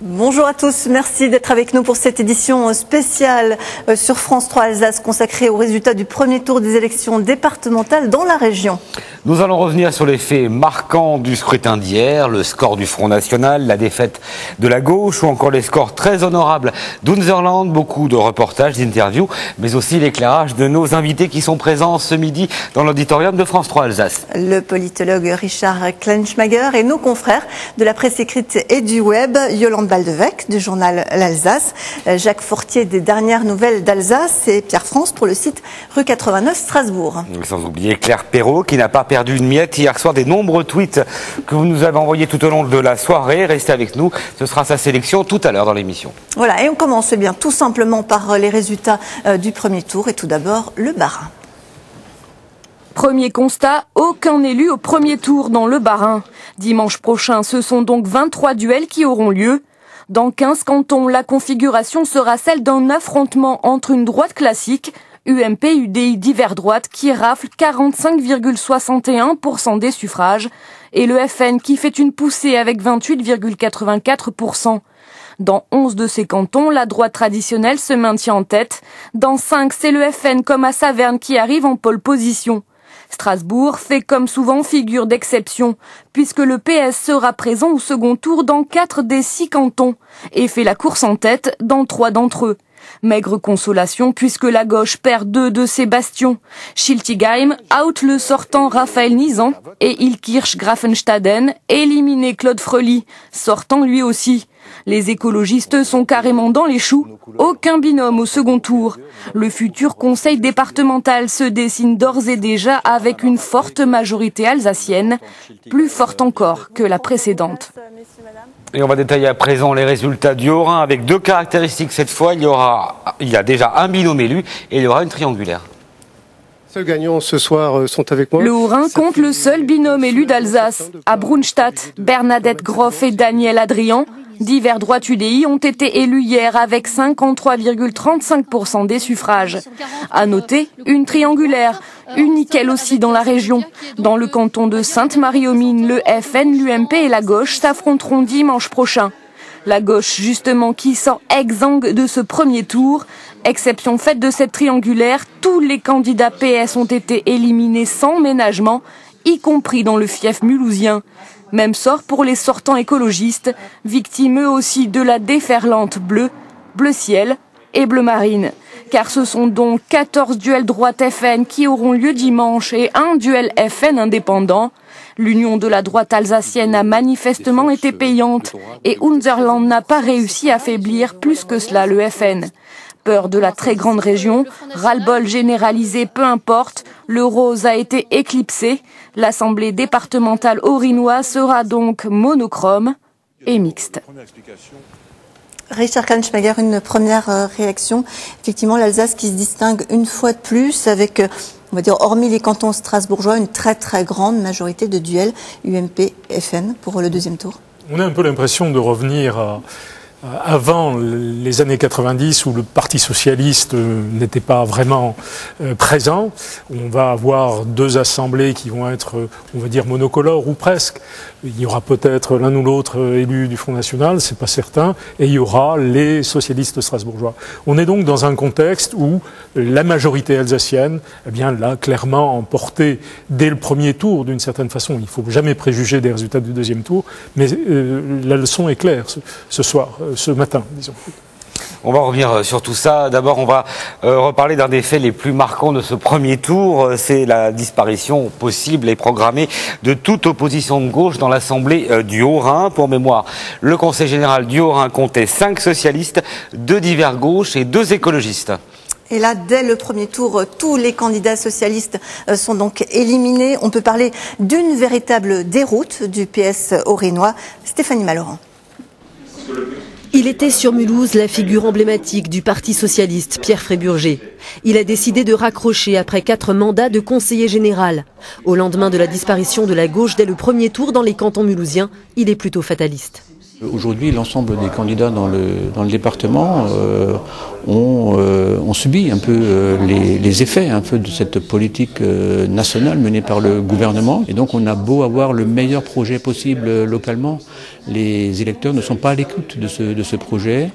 Bonjour à tous, merci d'être avec nous pour cette édition spéciale sur France 3 Alsace consacrée aux résultats du premier tour des élections départementales dans la région. Nous allons revenir sur les faits marquants du scrutin d'hier, le score du Front National, la défaite de la gauche ou encore les scores très honorables d'Unserland, beaucoup de reportages, d'interviews, mais aussi l'éclairage de nos invités qui sont présents ce midi dans l'auditorium de France 3 Alsace. Le politologue Richard Kleinschmager et nos confrères de la presse écrite et du web, Yolande Baldevec du journal L'Alsace, Jacques Fortier des dernières nouvelles d'Alsace et Pierre France pour le site rue 89 Strasbourg. Sans oublier Claire Perrault qui n'a pas perdu une miette hier soir des nombreux tweets que vous nous avez envoyés tout au long de la soirée. Restez avec nous, ce sera sa sélection tout à l'heure dans l'émission. Voilà, et on commence bien tout simplement par les résultats du premier tour et tout d'abord le Bas-Rhin. Premier constat, aucun élu au premier tour dans le Bas-Rhin. Dimanche prochain, ce sont donc 23 duels qui auront lieu. Dans 15 cantons, la configuration sera celle d'un affrontement entre une droite classique, UMP, UDI divers droite, qui rafle 45,61% des suffrages, et le FN qui fait une poussée avec 28,84%. Dans 11 de ces cantons, la droite traditionnelle se maintient en tête. Dans 5, c'est le FN comme à Saverne qui arrive en pole position. Strasbourg fait comme souvent figure d'exception, puisque le PS sera présent au second tour dans 4 des 6 cantons, et fait la course en tête dans 3 d'entre eux. Maigre consolation puisque la gauche perd 2 de ses bastions. Schiltigheim out le sortant Raphaël Nizan et Ilkirch Grafenstaden éliminé Claude Fröhlich, sortant lui aussi. Les écologistes sont carrément dans les choux, aucun binôme au second tour. Le futur conseil départemental se dessine d'ores et déjà avec une forte majorité alsacienne, plus forte encore que la précédente. Et on va détailler à présent les résultats du Haut-Rhin avec 2 caractéristiques cette fois. Il y a déjà un binôme élu et il y aura une triangulaire. Seuls gagnants ce soir sont avec moi. Le Haut-Rhin compte le seul binôme élu d'Alsace. À Brunstadt, Bernadette Groff et Daniel Adrian, divers droites UDI, ont été élus hier avec 53,35% des suffrages. À noter, une triangulaire, unique elle aussi dans la région. Dans le canton de Sainte-Marie-aux-Mines, le FN, l'UMP et la gauche s'affronteront dimanche prochain. La gauche, justement, qui sort exsangue de ce premier tour. Exception faite de cette triangulaire, tous les candidats PS ont été éliminés sans ménagement, y compris dans le fief mulhousien. Même sort pour les sortants écologistes, victimes eux aussi de la déferlante bleue, bleu ciel et bleu marine. Car ce sont donc 14 duels droite FN qui auront lieu dimanche et un duel FN indépendant. L'union de la droite alsacienne a manifestement été payante et Unserland n'a pas réussi à affaiblir plus que cela le FN. Peur de la très grande région, ras-le-bol généralisé, peu importe, le rose a été éclipsé. L'Assemblée départementale haut-rhinoise sera donc monochrome et mixte. Richard Kleinschmager, une première réaction. Effectivement, l'Alsace qui se distingue une fois de plus avec, on va dire, hormis les cantons strasbourgeois, une très très grande majorité de duels UMP-FN pour le deuxième tour. On a un peu l'impression de revenir avant les années 90 où le Parti socialiste n'était pas vraiment présent. On va avoir 2 assemblées qui vont être, on va dire, monocolores ou presque. Il y aura peut-être l'un ou l'autre élu du Front National, c'est pas certain, et il y aura les socialistes strasbourgeois. On est donc dans un contexte où la majorité alsacienne, eh bien, l'a clairement emporté dès le premier tour, d'une certaine façon. Il ne faut jamais préjuger des résultats du deuxième tour, mais la leçon est claire ce soir, ce matin, disons. On va revenir sur tout ça. D'abord, on va reparler d'un des faits les plus marquants de ce premier tour. C'est la disparition possible et programmée de toute opposition de gauche dans l'Assemblée du Haut-Rhin. Pour mémoire, le Conseil général du Haut-Rhin comptait 5 socialistes, 2 divers gauches et 2 écologistes. Et là, dès le premier tour, tous les candidats socialistes sont donc éliminés. On peut parler d'une véritable déroute du PS haut-rhinois. Stéphanie Malorand. Il était sur Mulhouse la figure emblématique du Parti socialiste, Pierre Fréburger. Il a décidé de raccrocher après 4 mandats de conseiller général. Au lendemain de la disparition de la gauche dès le premier tour dans les cantons mulhousiens, il est plutôt fataliste. Aujourd'hui, l'ensemble des candidats dans le département ont subi un peu les effets un peu de cette politique nationale menée par le gouvernement. Et donc on a beau avoir le meilleur projet possible localement, les électeurs ne sont pas à l'écoute de ce projet.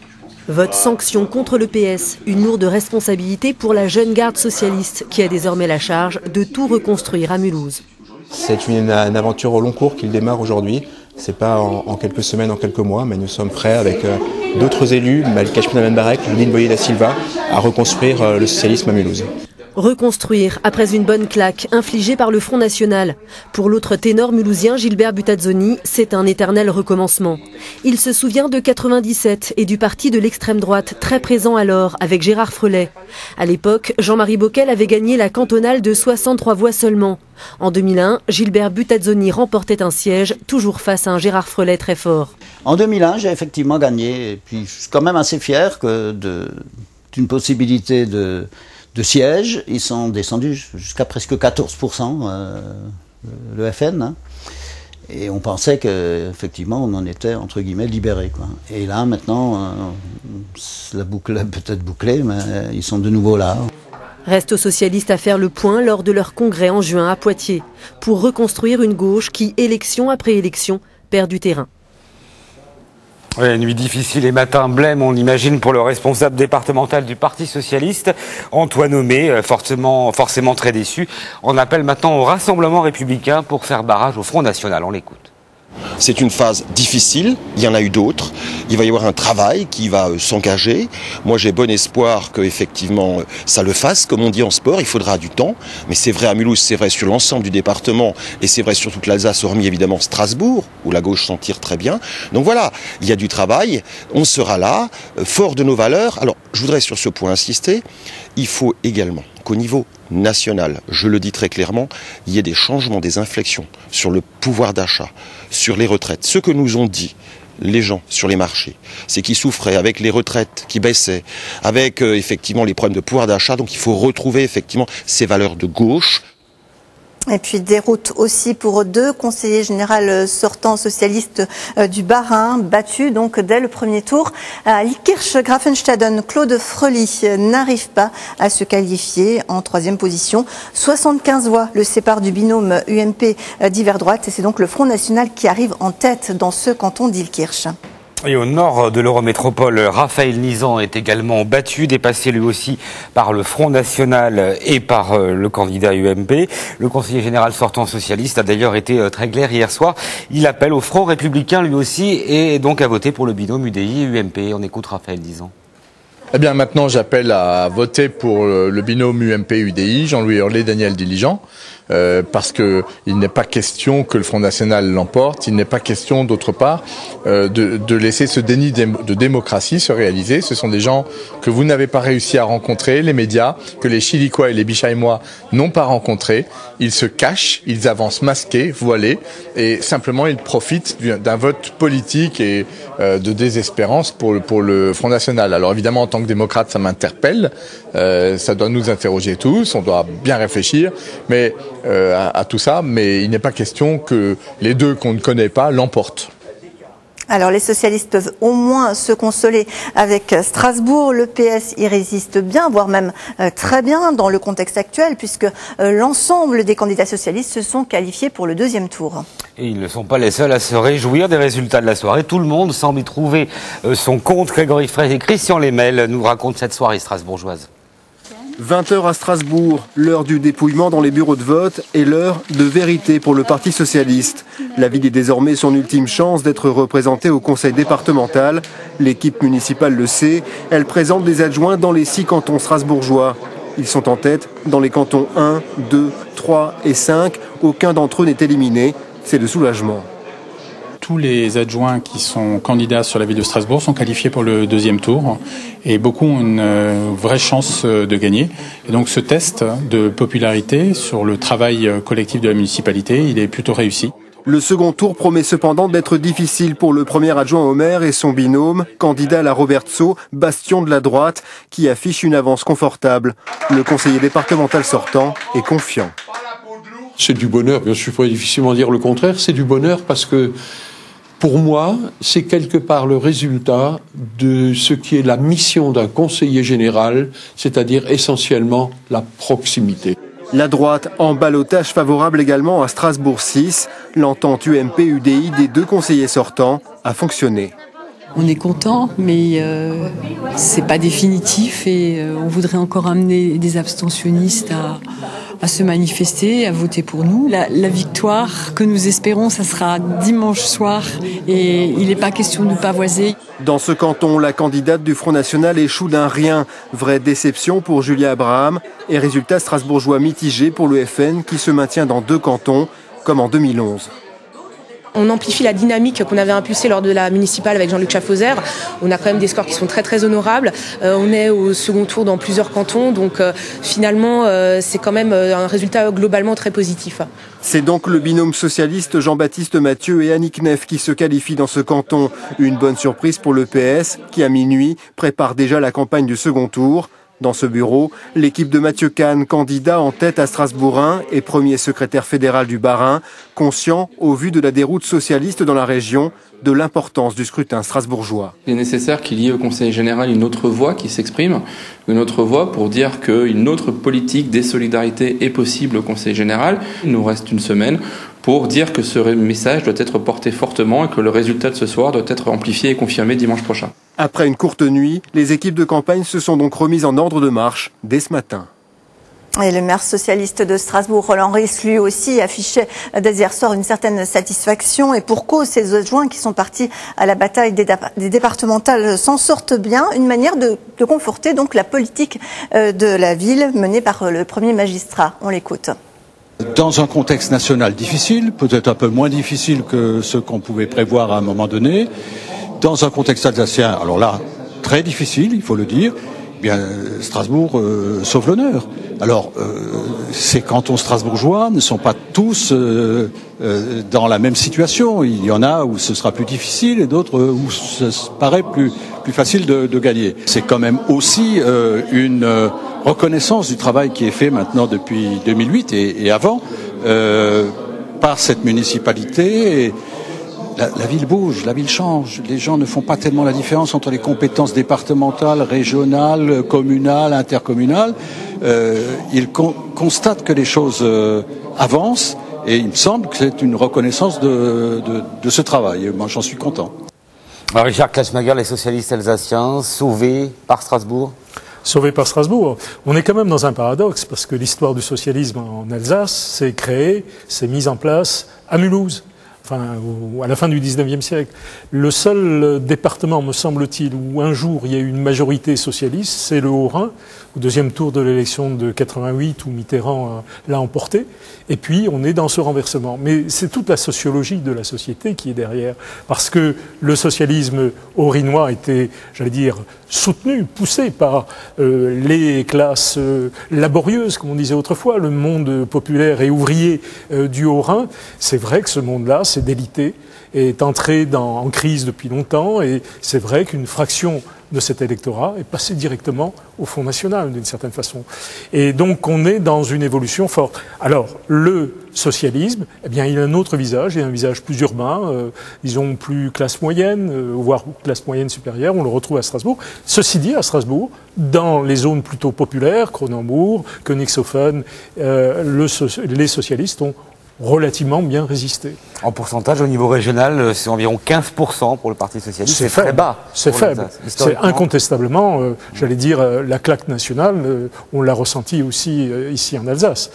Vote sanction contre le PS, une lourde responsabilité pour la jeune garde socialiste qui a désormais la charge de tout reconstruire à Mulhouse. C'est une aventure au long cours qu'il démarre aujourd'hui. C'est pas en quelques semaines, en quelques mois, mais nous sommes prêts avec d'autres élus, Malika Shpinaman-Barek, Lynn Boyer da Silva, à reconstruire le socialisme à Mulhouse. Reconstruire après une bonne claque infligée par le Front National. Pour l'autre ténor mulhousien Gilbert Butazzoni, c'est un éternel recommencement. Il se souvient de 97 et du parti de l'extrême droite très présent alors avec Gérard Frelet. À l'époque, Jean-Marie Bockel avait gagné la cantonale de 63 voix seulement. En 2001, Gilbert Butazzoni remportait un siège, toujours face à un Gérard Frelet très fort. En 2001, j'ai effectivement gagné, et puis je suis quand même assez fier d'une possibilité de sièges. Ils sont descendus jusqu'à presque 14%, le FN. Hein. Et on pensait qu'effectivement, on en était, entre guillemets, libérés, quoi. Et là, maintenant, la boucle est peut-être bouclée, mais ils sont de nouveau là. Reste aux socialistes à faire le point lors de leur congrès en juin à Poitiers, pour reconstruire une gauche qui, élection après élection, perd du terrain. Oui, nuit difficile et matin blême, on imagine, pour le responsable départemental du Parti Socialiste, Antoine Homé, forcément très déçu. On appelle maintenant au Rassemblement Républicain pour faire barrage au Front National. On l'écoute. C'est une phase difficile, il y en a eu d'autres. Il va y avoir un travail qui va s'engager. Moi, j'ai bon espoir que effectivement ça le fasse. Comme on dit en sport, il faudra du temps. Mais c'est vrai à Mulhouse, c'est vrai sur l'ensemble du département et c'est vrai sur toute l'Alsace, hormis évidemment Strasbourg, où la gauche s'en tire très bien. Donc voilà, il y a du travail. On sera là, fort de nos valeurs. Alors, je voudrais sur ce point insister. Il faut également qu'au niveau national, je le dis très clairement, il y ait des changements, des inflexions sur le pouvoir d'achat, sur les retraites. Ce que nous ont dit les gens sur les marchés, c'est qu'ils souffraient avec les retraites qui baissaient, avec effectivement les problèmes de pouvoir d'achat. Donc il faut retrouver effectivement ces valeurs de gauche. Et puis déroute aussi pour deux conseillers généraux sortants socialistes du Bas-Rhin, battus donc dès le premier tour. Liekirch-Grafenstaden, Claude Fröhlich n'arrive pas à se qualifier en troisième position. 75 voix le séparent du binôme UMP d'hiver droite et c'est donc le Front National qui arrive en tête dans ce canton d'Ilkirch. Et au nord de l'Eurométropole, Raphaël Nizan est également battu, dépassé lui aussi par le Front National et par le candidat UMP. Le conseiller général sortant socialiste a d'ailleurs été très clair hier soir. Il appelle au Front républicain lui aussi et donc à voter pour le binôme UDI-UMP. On écoute Raphaël Nizan. Eh bien maintenant j'appelle à voter pour le binôme UMP-UDI, Jean-Louis Hurlet, Daniel Diligent. Parce que il n'est pas question que le Front National l'emporte, il n'est pas question d'autre part de laisser ce déni de démocratie se réaliser. Ce sont des gens que vous n'avez pas réussi à rencontrer, les médias, que les Chilicois et les Bichaïmois n'ont pas rencontrés. Ils se cachent, ils avancent masqués, voilés, et simplement ils profitent d'un vote politique et de désespérance pour le Front National. Alors évidemment, en tant que démocrate, ça m'interpelle, ça doit nous interroger tous, on doit bien réfléchir, mais à tout ça, mais il n'est pas question que les deux qu'on ne connaît pas l'emportent. Alors les socialistes peuvent au moins se consoler avec Strasbourg. Le PS y résiste bien, voire même très bien dans le contexte actuel, puisque l'ensemble des candidats socialistes se sont qualifiés pour le deuxième tour. Et ils ne sont pas les seuls à se réjouir des résultats de la soirée. Tout le monde semble y trouver son compte. Grégory Fraisse et Christian Lemel nous racontent cette soirée strasbourgeoise. 20h à Strasbourg, l'heure du dépouillement dans les bureaux de vote et l'heure de vérité pour le Parti Socialiste. La ville est désormais son ultime chance d'être représentée au conseil départemental. L'équipe municipale le sait, elle présente des adjoints dans les 6 cantons strasbourgeois. Ils sont en tête dans les cantons 1, 2, 3 et 5. Aucun d'entre eux n'est éliminé. C'est le soulagement. Tous les adjoints qui sont candidats sur la ville de Strasbourg sont qualifiés pour le deuxième tour et beaucoup ont une vraie chance de gagner. Et donc ce test de popularité sur le travail collectif de la municipalité, il est plutôt réussi. Le second tour promet cependant d'être difficile pour le premier adjoint au maire et son binôme, candidat à la Robertsau, bastion de la droite, qui affiche une avance confortable. Le conseiller départemental sortant est confiant. C'est du bonheur, je pourrais difficilement dire le contraire, c'est du bonheur parce que pour moi, c'est quelque part le résultat de ce qui est la mission d'un conseiller général, c'est-à-dire essentiellement la proximité. La droite en ballottage favorable également à Strasbourg 6. L'entente UMP-UDI des deux conseillers sortants a fonctionné. On est content, mais c'est pas définitif et on voudrait encore amener des abstentionnistes à se manifester, à voter pour nous. La victoire que nous espérons, ça sera dimanche soir et il n'est pas question de pavoiser. Dans ce canton, la candidate du Front National échoue d'un rien. Vraie déception pour Julia Abraham et résultat strasbourgeois mitigé pour le FN qui se maintient dans 2 cantons, comme en 2011. On amplifie la dynamique qu'on avait impulsée lors de la municipale avec Jean-Luc Chaffauser. On a quand même des scores qui sont très très honorables. On est au second tour dans plusieurs cantons, donc finalement c'est quand même un résultat globalement très positif. C'est donc le binôme socialiste Jean-Baptiste Mathieu et Annick Neff qui se qualifient dans ce canton. Une bonne surprise pour le PS qui, à minuit, prépare déjà la campagne du second tour. Dans ce bureau, l'équipe de Mathieu Kahn, candidat en tête à Strasbourg 1 et premier secrétaire fédéral du Bas-Rhin, conscient, au vu de la déroute socialiste dans la région, de l'importance du scrutin strasbourgeois. Il est nécessaire qu'il y ait au Conseil général une autre voix qui s'exprime, une autre voix pour dire qu'une autre politique des solidarités est possible au Conseil général. Il nous reste une semaine pour dire que ce message doit être porté fortement et que le résultat de ce soir doit être amplifié et confirmé dimanche prochain. Après une courte nuit, les équipes de campagne se sont donc remises en ordre de marche dès ce matin. Et le maire socialiste de Strasbourg, Roland Ries, lui aussi affichait dès hier soir une certaine satisfaction. Et pour cause, ces adjoints qui sont partis à la bataille des départementales s'en sortent bien. Une manière de conforter donc la politique de la ville menée par le premier magistrat. On l'écoute. Dans un contexte national difficile, peut-être un peu moins difficile que ce qu'on pouvait prévoir à un moment donné, dans un contexte alsacien, alors là, très difficile, il faut le dire, eh bien Strasbourg sauve l'honneur. Alors, ces cantons strasbourgeois ne sont pas tous dans la même situation. Il y en a où ce sera plus difficile et d'autres où ce paraît plus facile de gagner. C'est quand même aussi une reconnaissance du travail qui est fait maintenant depuis 2008 et avant par cette municipalité. Et la ville bouge, la ville change. Les gens ne font pas tellement la différence entre les compétences départementales, régionales, communales, intercommunales. Ils constatent que les choses avancent et il me semble que c'est une reconnaissance de ce travail. Moi, j'en suis content. Alors, Richard Klachmager, les socialistes alsaciens, sauvés par Strasbourg. Sauvés par Strasbourg. On est quand même dans un paradoxe parce que l'histoire du socialisme en Alsace s'est créée, s'est mise en place à Mulhouse. Enfin, à la fin du XIXe siècle. Le seul département, me semble-t-il, où un jour il y a eu une majorité socialiste, c'est le Haut-Rhin, au deuxième tour de l'élection de 88 où Mitterrand l'a emporté. Et puis, on est dans ce renversement. Mais c'est toute la sociologie de la société qui est derrière. Parce que le socialisme haut-rhinois était, j'allais dire, soutenu, poussé par les classes laborieuses, comme on disait autrefois, le monde populaire et ouvrier du Haut-Rhin. C'est vrai que ce monde-là s'est délité, est entré en crise depuis longtemps, et c'est vrai qu'une fraction de cet électorat est passée directement au Front National, d'une certaine façon. Et donc, on est dans une évolution forte. Alors, le socialisme, eh bien, il a un autre visage, il a un visage plus urbain, disons plus classe moyenne, voire classe moyenne supérieure, on le retrouve à Strasbourg. Ceci dit, à Strasbourg, dans les zones plutôt populaires, Cronenbourg, Königshofen, les socialistes ont relativement bien résisté. En pourcentage, au niveau régional, c'est environ 15% pour le Parti socialiste. C'est très bas. C'est faible. C'est incontestablement, j'allais dire, la claque nationale. On l'a ressenti aussi ici en Alsace.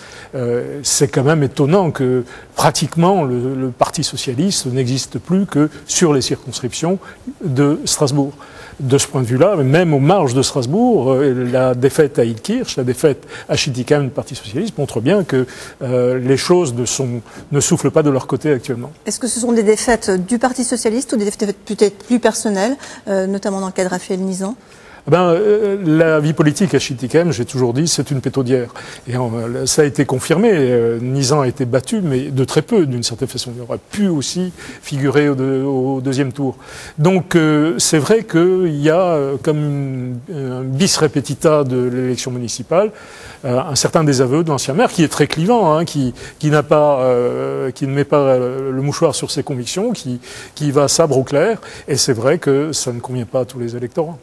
C'est quand même étonnant que pratiquement le Parti socialiste n'existe plus que sur les circonscriptions de Strasbourg. De ce point de vue-là, même aux marges de Strasbourg, la défaite à Ilkirch, la défaite à Schietigheim du Parti socialiste montre bien que les choses ne soufflent pas de leur côté actuellement. Est-ce que ce sont des défaites du Parti socialiste ou des défaites peut-être plus personnelles, notamment dans le cas de Raphaël Nizan ? La vie politique à Chitikem, j'ai toujours dit, c'est une pétaudière. Et ça a été confirmé. Nizan a été battu, mais de très peu, d'une certaine façon. Il aurait pu aussi figurer au deuxième tour. Donc, c'est vrai qu'il y a, comme un bis repetita de l'élection municipale, un certain désaveu de l'ancien maire, qui est très clivant, hein, qui ne met pas le mouchoir sur ses convictions, qui va sabre au clair. Et c'est vrai que ça ne convient pas à tous les électorats.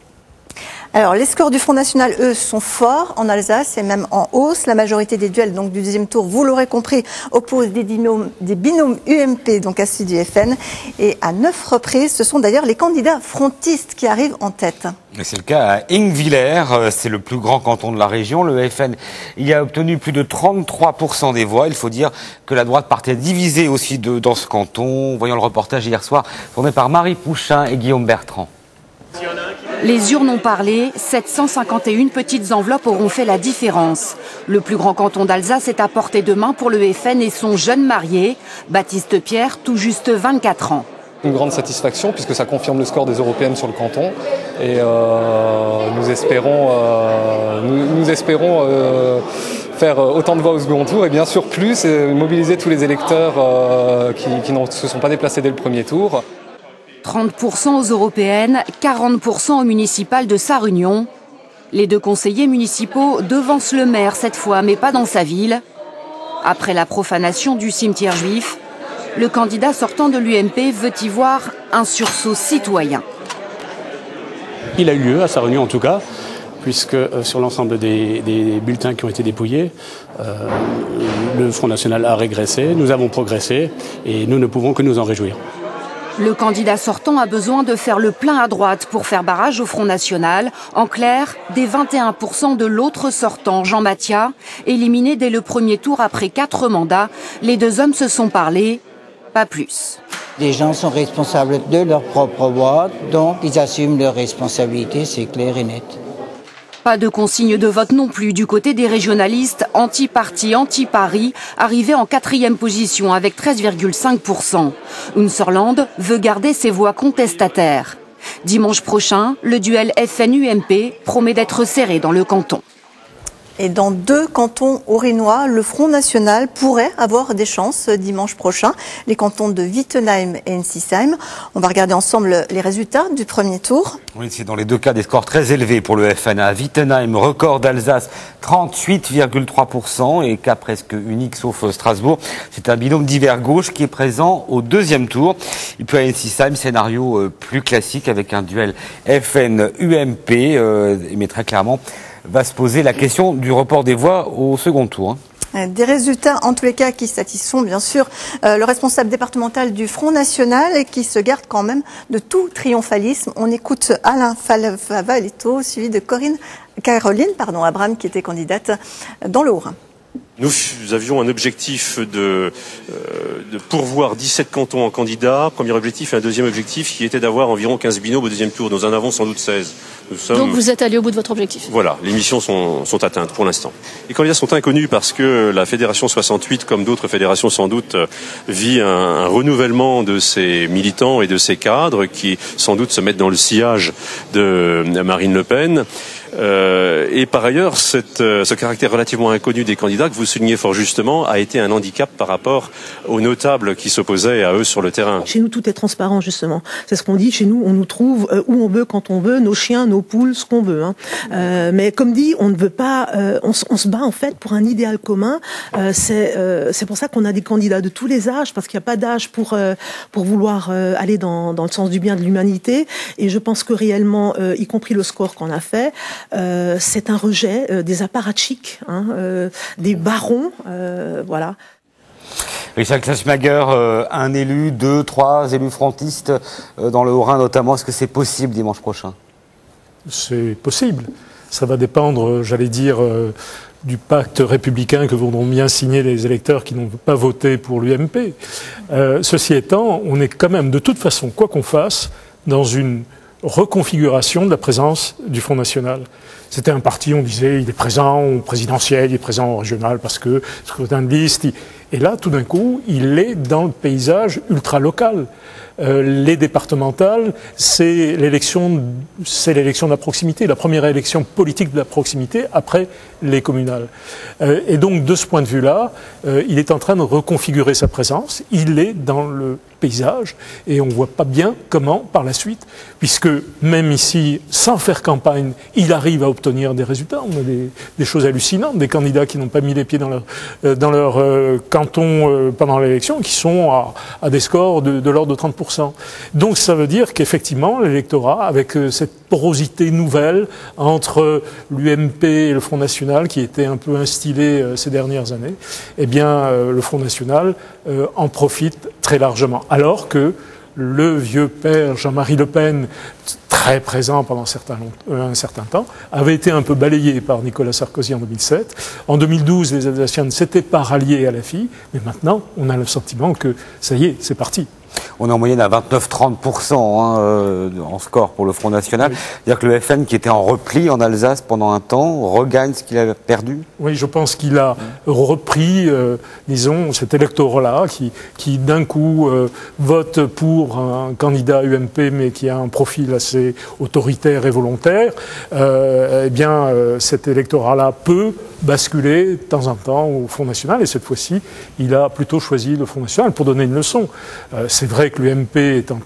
Alors, les scores du Front National, eux, sont forts en Alsace et même en hausse. La majorité des duels donc, du deuxième tour, vous l'aurez compris, oppose des binômes UMP, donc à celui du FN. Et à 9 reprises, ce sont d'ailleurs les candidats frontistes qui arrivent en tête. C'est le cas à Ingwiller, c'est le plus grand canton de la région. Le FN y a obtenu plus de 33% des voix. Il faut dire que la droite partait divisée aussi dans ce canton. Voyons le reportage hier soir, tourné par Marie Pouchin et Guillaume Bertrand. Les urnes ont parlé, 751 petites enveloppes auront fait la différence. Le plus grand canton d'Alsace est à portée de main pour le FN et son jeune marié, Baptiste Pierre, tout juste 24 ans. Une grande satisfaction puisque ça confirme le score des européennes sur le canton et nous espérons faire autant de voix au second tour et bien sûr plus mobiliser tous les électeurs qui ne se sont pas déplacés dès le premier tour. 30% aux européennes, 40% aux municipales de Sarre-Union. Les deux conseillers municipaux devancent le maire cette fois, mais pas dans sa ville. Après la profanation du cimetière juif, le candidat sortant de l'UMP veut y voir un sursaut citoyen. Il a eu lieu, à Sarre-Union en tout cas, puisque sur l'ensemble des bulletins qui ont été dépouillés, le Front National a régressé, nous avons progressé et nous ne pouvons que nous en réjouir. Le candidat sortant a besoin de faire le plein à droite pour faire barrage au Front National. En clair, des 21% de l'autre sortant, Jean Mathia, éliminé dès le premier tour après 4 mandats. Les deux hommes se sont parlé, pas plus. Les gens sont responsables de leur propre vote, donc ils assument leurs responsabilités, c'est clair et net. Pas de consigne de vote non plus du côté des régionalistes, anti-parti, anti-Paris, arrivés en 4e position avec 13,5%. Unserland veut garder ses voix contestataires. Dimanche prochain, le duel FN-UMP promet d'être serré dans le canton. Et dans 2 cantons haut-rhinois, le Front National pourrait avoir des chances dimanche prochain. Les cantons de Wittenheim et Ensisheim. On va regarder ensemble les résultats du premier tour. Oui, c'est dans les 2 cas des scores très élevés pour le FN. À Wittenheim, record d'Alsace, 38,3% et cas presque unique sauf Strasbourg. C'est un binôme divers gauche qui est présent au 2e tour. Et puis à Ensisheim, scénario plus classique avec un duel FN-UMP, mais très clairement va se poser la question du report des voix au second tour. Des résultats, en tous les cas, qui satisfont bien sûr le responsable départemental du Front National et qui se garde quand même de tout triomphalisme. On écoute Alain Favaletto, suivi de Caroline Abraham, qui était candidate dans le Haut-Rhin. Nous avions un objectif de pourvoir 17 cantons en candidats, premier objectif, et un deuxième objectif qui était d'avoir environ 15 binômes au deuxième tour. Nous en avons sans doute 16. Donc vous êtes allé au bout de votre objectif. Voilà, les missions sont atteintes pour l'instant. Les candidats sont inconnus parce que la Fédération 68, comme d'autres fédérations sans doute, vit un renouvellement de ses militants et de ses cadres qui sans doute se mettent dans le sillage de Marine Le Pen. Et par ailleurs, ce caractère relativement inconnu des candidats que vous soulignez fort justement a été un handicap par rapport aux notables qui s'opposaient à eux sur le terrain. Chez nous, tout est transparent justement. C'est ce qu'on dit. Chez nous, on nous trouve où on veut, quand on veut, nos chiens, nos poules, ce qu'on veut. Mais comme dit, on ne veut pas. On se bat en fait pour un idéal commun. C'est pour ça qu'on a des candidats de tous les âges, parce qu'il n'y a pas d'âge pour vouloir aller dans le sens du bien de l'humanité. Et je pense que réellement, y compris le score qu'on a fait. C'est un rejet des apparatchiks, des barons, voilà. Richard Kleinschmager, un élu, 2, 3 élus frontistes dans le Haut-Rhin notamment, est-ce que c'est possible dimanche prochain? C'est possible. Ça va dépendre, j'allais dire, du pacte républicain que voudront bien signer les électeurs qui n'ont pas voté pour l'UMP. Ceci étant, on est quand même, de toute façon, quoi qu'on fasse, dans une reconfiguration de la présence du Front National. C'était un parti, on disait, il est présent au présidentiel, il est présent au régional parce que scrutin de liste. Et là, tout d'un coup, il est dans le paysage ultra-local. Les départementales, c'est l'élection de la proximité, la première élection politique de la proximité après les communales. Et donc, de ce point de vue-là, il est en train de reconfigurer sa présence. Il est dans le paysage et on ne voit pas bien comment, par la suite, puisque même ici, sans faire campagne, il arrive à obtenir des résultats. On a des choses hallucinantes, des candidats qui n'ont pas mis les pieds dans leur canton pendant l'élection, qui sont à des scores de l'ordre de 30%. Donc ça veut dire qu'effectivement, l'électorat, avec cette porosité nouvelle entre l'UMP et le Front National, qui était un peu instillé ces dernières années, eh bien, le Front National en profite très largement. Alors que le vieux père Jean-Marie Le Pen, très présent pendant un certain temps, avait été un peu balayé par Nicolas Sarkozy en 2007. En 2012, les Alsaciens ne s'étaient pas ralliés à la FI, mais maintenant, on a le sentiment que ça y est, c'est parti. On est en moyenne à 29-30% en score pour le Front National. Oui. C'est-à-dire que le FN, qui était en repli en Alsace pendant un temps, regagne ce qu'il avait perdu. Oui, je pense qu'il a repris, disons, cet électorat-là, qui d'un coup vote pour un candidat UMP, mais qui a un profil assez autoritaire et volontaire. Eh bien, cet électorat-là peut basculer de temps en temps au Front National, et cette fois-ci, il a plutôt choisi le Front National pour donner une leçon. C'est vrai que l'UMP est en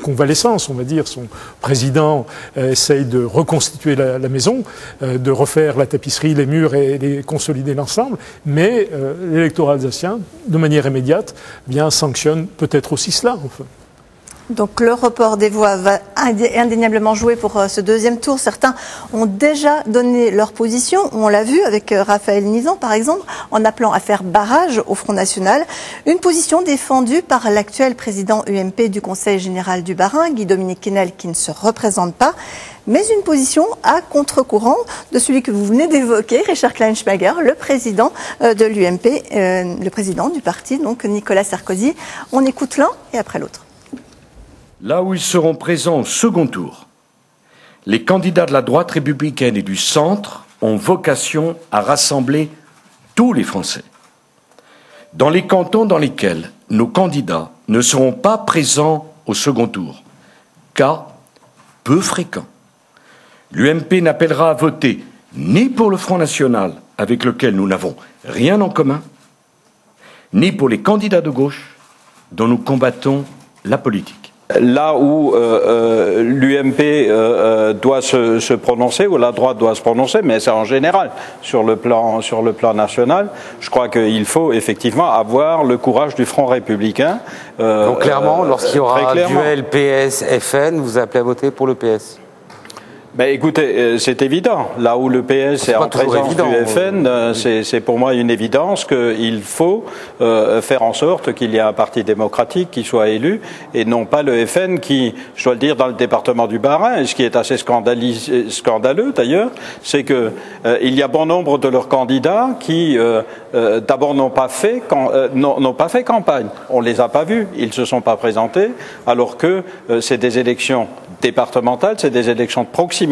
convalescence, on va dire. Son président essaye de reconstituer la maison, de refaire la tapisserie, les murs et de consolider l'ensemble, mais l'électorat alsacien, de manière immédiate, bien sanctionne peut-être aussi cela. Enfin. Donc le report des voix va indéniablement jouer pour ce deuxième tour. Certains ont déjà donné leur position. On l'a vu avec Raphaël Nizan, par exemple, en appelant à faire barrage au Front National. Une position défendue par l'actuel président UMP du Conseil général du Bas-Rhin, Guy-Dominique Kennel, qui ne se représente pas, mais une position à contre-courant de celui que vous venez d'évoquer, Richard Kleinschmager, le président de l'UMP, le président du parti, donc Nicolas Sarkozy. On écoute l'un et après l'autre. Là où ils seront présents au second tour, les candidats de la droite républicaine et du centre ont vocation à rassembler tous les Français. Dans les cantons dans lesquels nos candidats ne seront pas présents au second tour, cas peu fréquent, l'UMP n'appellera à voter ni pour le Front National, avec lequel nous n'avons rien en commun, ni pour les candidats de gauche dont nous combattons la politique. Là où l'UMP doit se prononcer, ou la droite doit se prononcer, mais c'est en général sur le plan national, je crois qu'il faut effectivement avoir le courage du Front républicain. Donc clairement, lorsqu'il y aura un duel PS-FN, vous appelez à voter pour le PS? Ben écoutez, c'est évident. Là où le PS est en présence du FN, c'est pour moi une évidence qu'il faut faire en sorte qu'il y ait un parti démocratique qui soit élu et non pas le FN qui, je dois le dire, dans le département du Bas-Rhin, et ce qui est assez scandaleux d'ailleurs, c'est que il y a bon nombre de leurs candidats qui d'abord n'ont pas fait campagne. On les a pas vus, ils se sont pas présentés, alors que c'est des élections départementales, c'est des élections de proximité,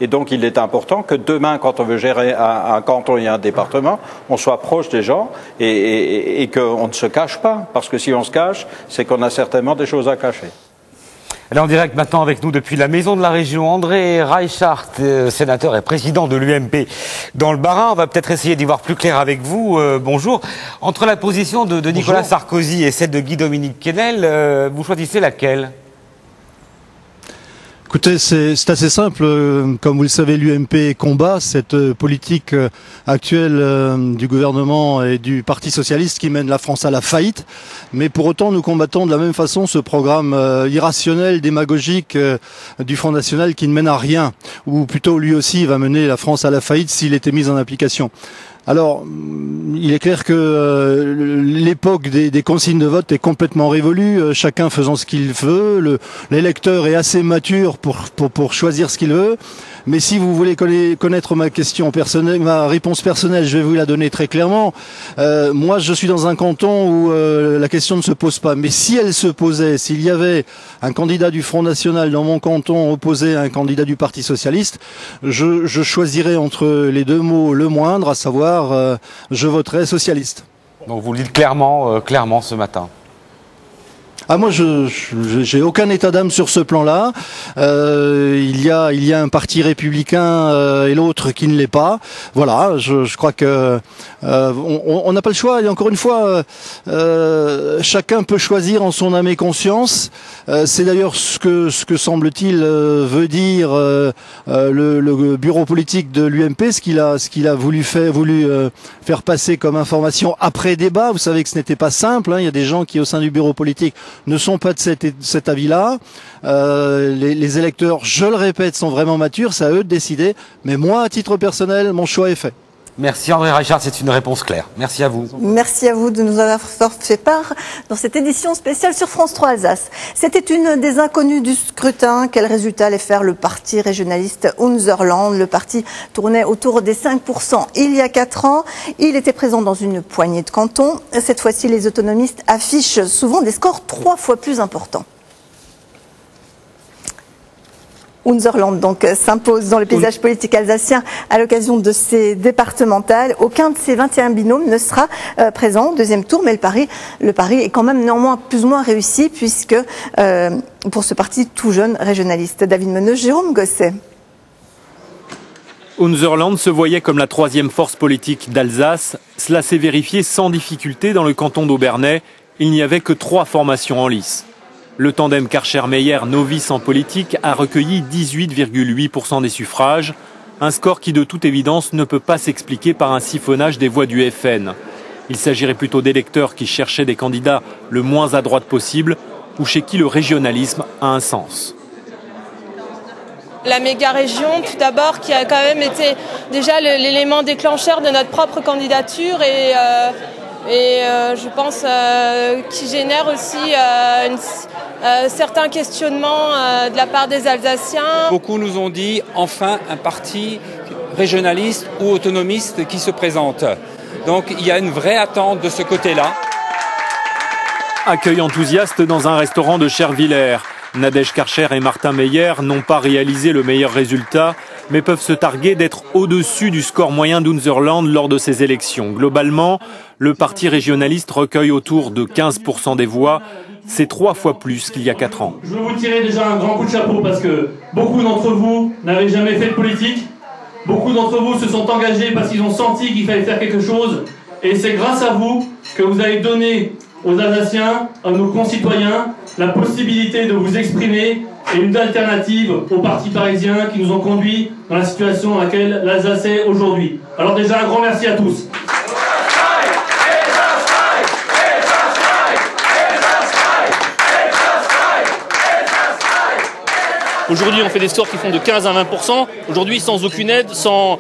et donc il est important que demain, quand on veut gérer un canton et un département, on soit proche des gens et qu'on ne se cache pas, parce que si on se cache, c'est qu'on a certainement des choses à cacher. Elle est en direct maintenant avec nous depuis la Maison de la Région, André Reichart, sénateur et président de l'UMP dans le Bas-Rhin. On va peut-être essayer d'y voir plus clair avec vous. Bonjour. Entre la position de Nicolas Sarkozy et celle de Guy-Dominique Kennel, vous choisissez laquelle ? Écoutez, c'est assez simple. Comme vous le savez, l'UMP combat cette politique actuelle du gouvernement et du Parti socialiste qui mène la France à la faillite. Mais pour autant, nous combattons de la même façon ce programme irrationnel, démagogique du Front National qui ne mène à rien. Ou plutôt, lui aussi, va mener la France à la faillite s'il était mis en application. Alors, il est clair que l'époque des consignes de vote est complètement révolue, chacun faisant ce qu'il veut, l'électeur est assez mature pour choisir ce qu'il veut. Mais si vous voulez connaître ma question personnelle, ma réponse personnelle, je vais vous la donner très clairement. Moi, je suis dans un canton où la question ne se pose pas. Mais si elle se posait, s'il y avait un candidat du Front National dans mon canton opposé à un candidat du Parti Socialiste, je choisirais entre les deux mots le moindre, à savoir je voterais socialiste. Donc vous le dites clairement ce matin. Ah, moi, j'ai aucun état d'âme sur ce plan-là. Il y a un parti républicain et l'autre qui ne l'est pas. Voilà, je crois que on n'a pas le choix. Et encore une fois, chacun peut choisir en son âme et conscience. C'est d'ailleurs ce que semble-t-il veut dire le bureau politique de l'UMP, ce qu'il a voulu faire passer comme information après débat. Vous savez que ce n'était pas simple. Hein. Il y a des gens qui, au sein du bureau politique, ne sont pas de cet avis-là. Les électeurs, je le répète, sont vraiment matures, c'est à eux de décider. Mais moi, à titre personnel, mon choix est fait. Merci André Reichard, c'est une réponse claire. Merci à vous. Merci à vous de nous avoir fait part dans cette édition spéciale sur France 3 Alsace. C'était une des inconnues du scrutin. Quel résultat allait faire le parti régionaliste Unserland? Le parti tournait autour des 5% il y a 4 ans. Il était présent dans une poignée de cantons. Cette fois-ci, les autonomistes affichent souvent des scores 3 fois plus importants. Unserland donc s'impose dans le paysage politique alsacien à l'occasion de ces départementales. Aucun de ces 21 binômes ne sera présent au deuxième tour, mais le pari est quand même néanmoins plus ou moins réussi puisque pour ce parti tout jeune régionaliste. David Meneux, Jérôme Gosset. Unserland se voyait comme la troisième force politique d'Alsace. Cela s'est vérifié sans difficulté dans le canton d'Aubernais. Il n'y avait que 3 formations en lice. Le tandem Karcher-Meyer, novice en politique, a recueilli 18,8% des suffrages, un score qui de toute évidence ne peut pas s'expliquer par un siphonnage des voix du FN. Il s'agirait plutôt d'électeurs qui cherchaient des candidats le moins à droite possible ou chez qui le régionalisme a un sens. La méga-région, tout d'abord, qui a quand même été déjà l'élément déclencheur de notre propre candidature et je pense qui génère aussi certains questionnements de la part des Alsaciens. Beaucoup nous ont dit enfin un parti régionaliste ou autonomiste qui se présente. Donc il y a une vraie attente de ce côté-là. Accueil enthousiaste dans un restaurant de Chervillers. Nadège Karcher et Martin Meyer n'ont pas réalisé le meilleur résultat, mais peuvent se targuer d'être au-dessus du score moyen d'Unserland lors de ces élections. Globalement, le parti régionaliste recueille autour de 15% des voix. C'est 3 fois plus qu'il y a 4 ans. Je veux vous tirer déjà un grand coup de chapeau parce que beaucoup d'entre vous n'avaient jamais fait de politique. Beaucoup d'entre vous se sont engagés parce qu'ils ont senti qu'il fallait faire quelque chose. Et c'est grâce à vous que vous avez donné aux Alsaciens, à nos concitoyens, la possibilité de vous exprimer et une alternative aux partis parisiens qui nous ont conduits dans la situation dans laquelle l'Alsace est aujourd'hui. Alors déjà un grand merci à tous. Aujourd'hui, on fait des scores qui font de 15 à 20%. Aujourd'hui, sans aucune aide, sans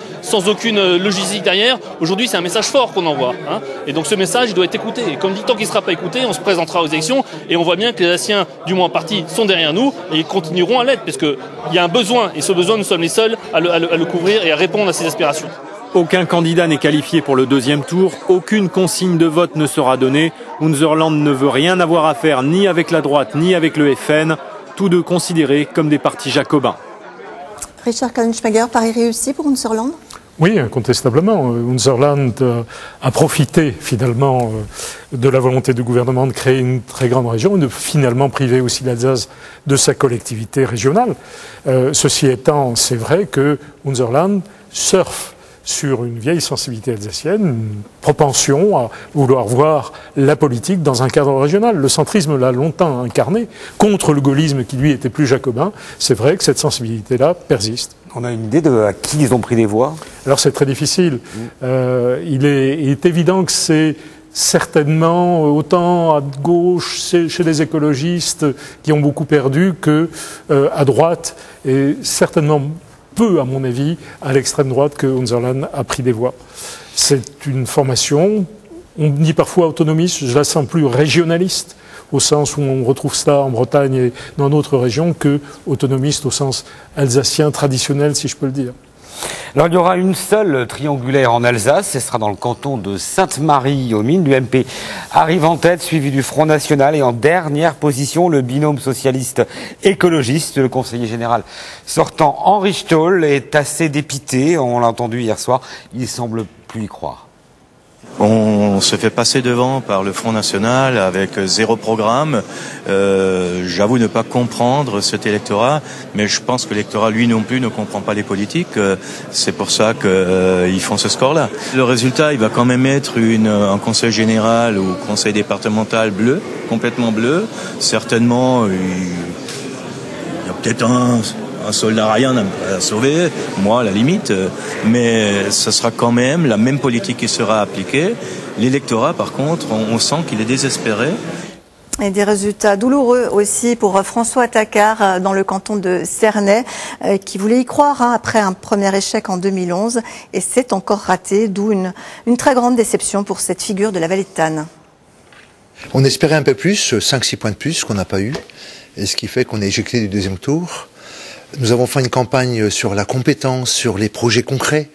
aucune logistique derrière. Aujourd'hui, c'est un message fort qu'on envoie. Hein. Et donc, ce message, il doit être écouté. Et comme dit, tant qu'il ne sera pas écouté, on se présentera aux élections. Et on voit bien que les Alsaciens, du moins en partie, sont derrière nous. Et ils continueront à l'être. Parce qu'il y a un besoin. Et ce besoin, nous sommes les seuls à le couvrir et à répondre à ces aspirations. Aucun candidat n'est qualifié pour le deuxième tour. Aucune consigne de vote ne sera donnée. Unserland ne veut rien avoir à faire ni avec la droite, ni avec le FN. Tous deux considérés comme des partis jacobins. Richard Kallenschmager, pari réussi pour Unserland? Oui, incontestablement. Unserland a profité finalement de la volonté du gouvernement de créer une très grande région et de finalement priver aussi l'Alsace de sa collectivité régionale. Ceci étant, c'est vrai que Unserland surfe sur une vieille sensibilité alsacienne, une propension à vouloir voir la politique dans un cadre régional. Le centrisme l'a longtemps incarné, contre le gaullisme qui lui était plus jacobin. C'est vrai que cette sensibilité-là persiste. On a une idée de à qui ils ont pris des voix? Alors c'est très difficile. Il est évident que c'est certainement autant à gauche chez les écologistes qui ont beaucoup perdu que à droite, et certainement peu, à mon avis, à l'extrême droite que Unserland a pris des voix. C'est une formation, on dit parfois autonomiste, je la sens plus régionaliste, au sens où on retrouve cela en Bretagne et dans d'autres régions, que autonomiste au sens alsacien traditionnel, si je peux le dire. Alors il y aura une seule triangulaire en Alsace, ce sera dans le canton de Sainte-Marie-aux-Mines. L'UMP arrive en tête, suivi du Front National, et en dernière position, le binôme socialiste écologiste. Le conseiller général sortant Henri Stoll est assez dépité, on l'a entendu hier soir, il semble plus y croire. On se fait passer devant par le Front National avec 0 programme. J'avoue ne pas comprendre cet électorat, mais je pense que l'électorat, lui non plus, ne comprend pas les politiques. C'est pour ça qu'ils font ce score-là. Le résultat, il va quand même être un conseil général ou conseil départemental bleu, complètement bleu. Certainement, il y a peut-être un soldat rien à sauver, moi à la limite, mais ce sera quand même la même politique qui sera appliquée. L'électorat, par contre, on sent qu'il est désespéré. Et des résultats douloureux aussi pour François Attacard dans le canton de Cernay, qui voulait y croire après un premier échec en 2011, et c'est encore raté, d'où une très grande déception pour cette figure de la vallée de Tannes. On espérait un peu plus, 5-6 points de plus, ce qu'on n'a pas eu, et ce qui fait qu'on est éjecté du deuxième tour. Nous avons fait une campagne sur la compétence, sur les projets concrets,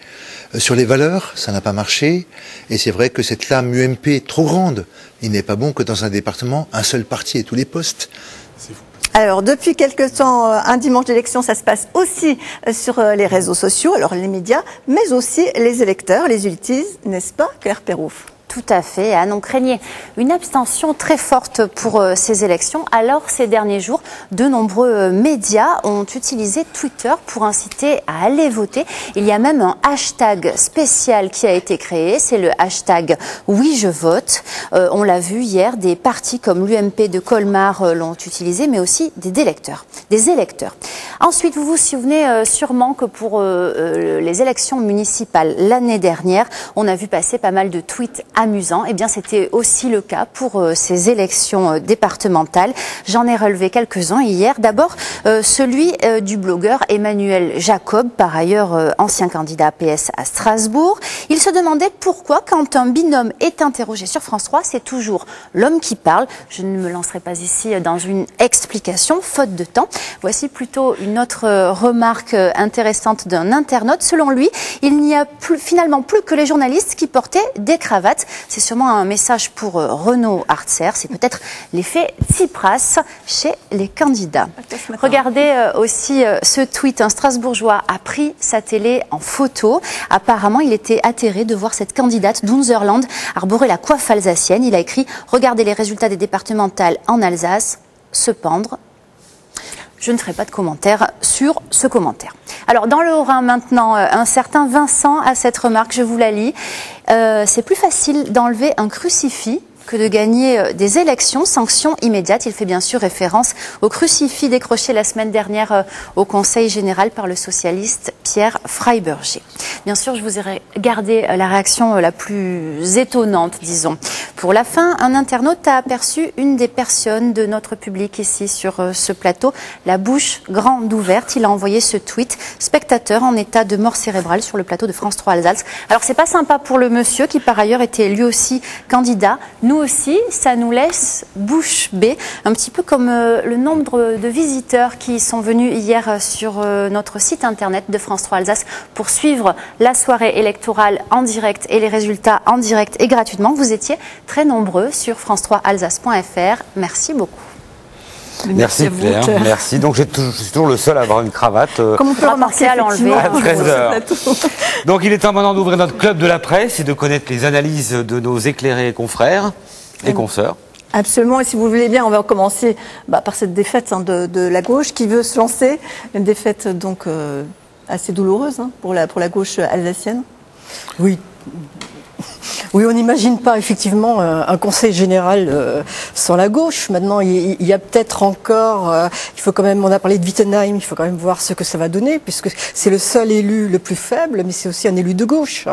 sur les valeurs, ça n'a pas marché. Et c'est vrai que cette lame UMP est trop grande. Il n'est pas bon que dans un département, un seul parti ait tous les postes. Alors, depuis quelque temps, un dimanche d'élection, ça se passe aussi sur les réseaux sociaux, alors les médias, mais aussi les électeurs les utilisent, n'est-ce pas, Claire Pérouf ? Tout à fait. Anne, on craignait une abstention très forte pour ces élections. Alors, ces derniers jours, de nombreux médias ont utilisé Twitter pour inciter à aller voter. Il y a même un hashtag spécial qui a été créé. C'est le hashtag Oui, je vote. On l'a vu hier, des partis comme l'UMP de Colmar l'ont utilisé, mais aussi des électeurs. Ensuite, vous vous souvenez sûrement que pour les élections municipales l'année dernière, on a vu passer pas mal de tweets amusant. Eh bien, c'était aussi le cas pour ces élections départementales. J'en ai relevé quelques-uns hier. D'abord, celui du blogueur Emmanuel Jacob, par ailleurs ancien candidat PS à Strasbourg. Il se demandait pourquoi, quand un binôme est interrogé sur France 3, c'est toujours l'homme qui parle. Je ne me lancerai pas ici dans une explication, faute de temps. Voici plutôt une autre remarque intéressante d'un internaute. Selon lui, il n'y a finalement plus que les journalistes qui portaient des cravates. C'est sûrement un message pour Renaud Artzer. C'est peut-être l'effet Tsipras chez les candidats. Regardez aussi ce tweet. Un Strasbourgeois a pris sa télé en photo. Apparemment, il était atterré de voir cette candidate d'Unserland arborer la coiffe alsacienne. Il a écrit « Regardez les résultats des départementales en Alsace, se pendre ». Je ne ferai pas de commentaire sur ce commentaire. Alors, dans le Haut-Rhin maintenant, un certain Vincent a cette remarque, je vous la lis. C'est plus facile d'enlever un crucifix que de gagner des élections, sanction immédiate. Il fait bien sûr référence au crucifix décroché la semaine dernière au Conseil général par le socialiste Pierre Freiberger. Bien sûr, je vous ai gardé la réaction la plus étonnante, disons. Pour la fin, un internaute a aperçu une des personnes de notre public ici sur ce plateau, la bouche grande ouverte. Il a envoyé ce tweet, spectateur en état de mort cérébrale sur le plateau de France 3 Alsace. Alors, c'est pas sympa pour le monsieur qui, par ailleurs, était lui aussi candidat. Nous aussi, ça nous laisse bouche bée, un petit peu comme le nombre de visiteurs qui sont venus hier sur notre site internet de France 3 Alsace pour suivre la soirée électorale en direct et les résultats en direct et gratuitement. Vous étiez très nombreux sur france3alsace.fr. Merci beaucoup. Merci Claire, merci. Donc je suis toujours le seul à avoir une cravate. Comme on peut remarquer à l'enlever à 13h. Donc il est temps maintenant d'ouvrir notre club de la presse et de connaître les analyses de nos éclairés confrères et consoeurs. Absolument, et si vous voulez bien, on va commencer par cette défaite de la gauche qui veut se lancer. Une défaite donc assez douloureuse pour la gauche alsacienne. Oui. Oui, on n'imagine pas effectivement un conseil général sans la gauche. Maintenant, il y a peut-être encore, il faut quand même, on a parlé de Wittenheim, il faut quand même voir ce que ça va donner, puisque c'est le seul élu le plus faible, mais c'est aussi un élu de gauche.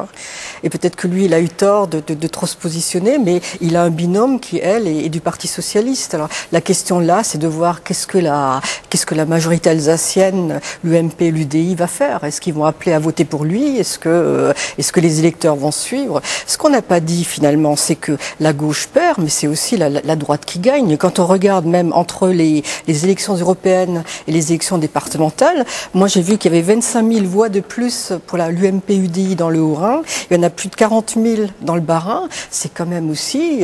Et peut-être que lui, il a eu tort de trop se positionner, mais il a un binôme qui, elle, est du Parti socialiste. Alors, la question là, c'est de voir qu'est-ce que la majorité alsacienne, l'UMP, l'UDI va faire. Est-ce qu'ils vont appeler à voter pour lui? Est-ce que les électeurs vont suivre? Ce qu'on n'a pas dit finalement, c'est que la gauche perd, mais c'est aussi la droite qui gagne. Quand on regarde même entre les élections européennes et les élections départementales, moi j'ai vu qu'il y avait 25 000 voix de plus pour l'UMP-UDI dans le Haut-Rhin. Il y en a plus de 40 000 dans le Bas-Rhin. C'est quand même aussi,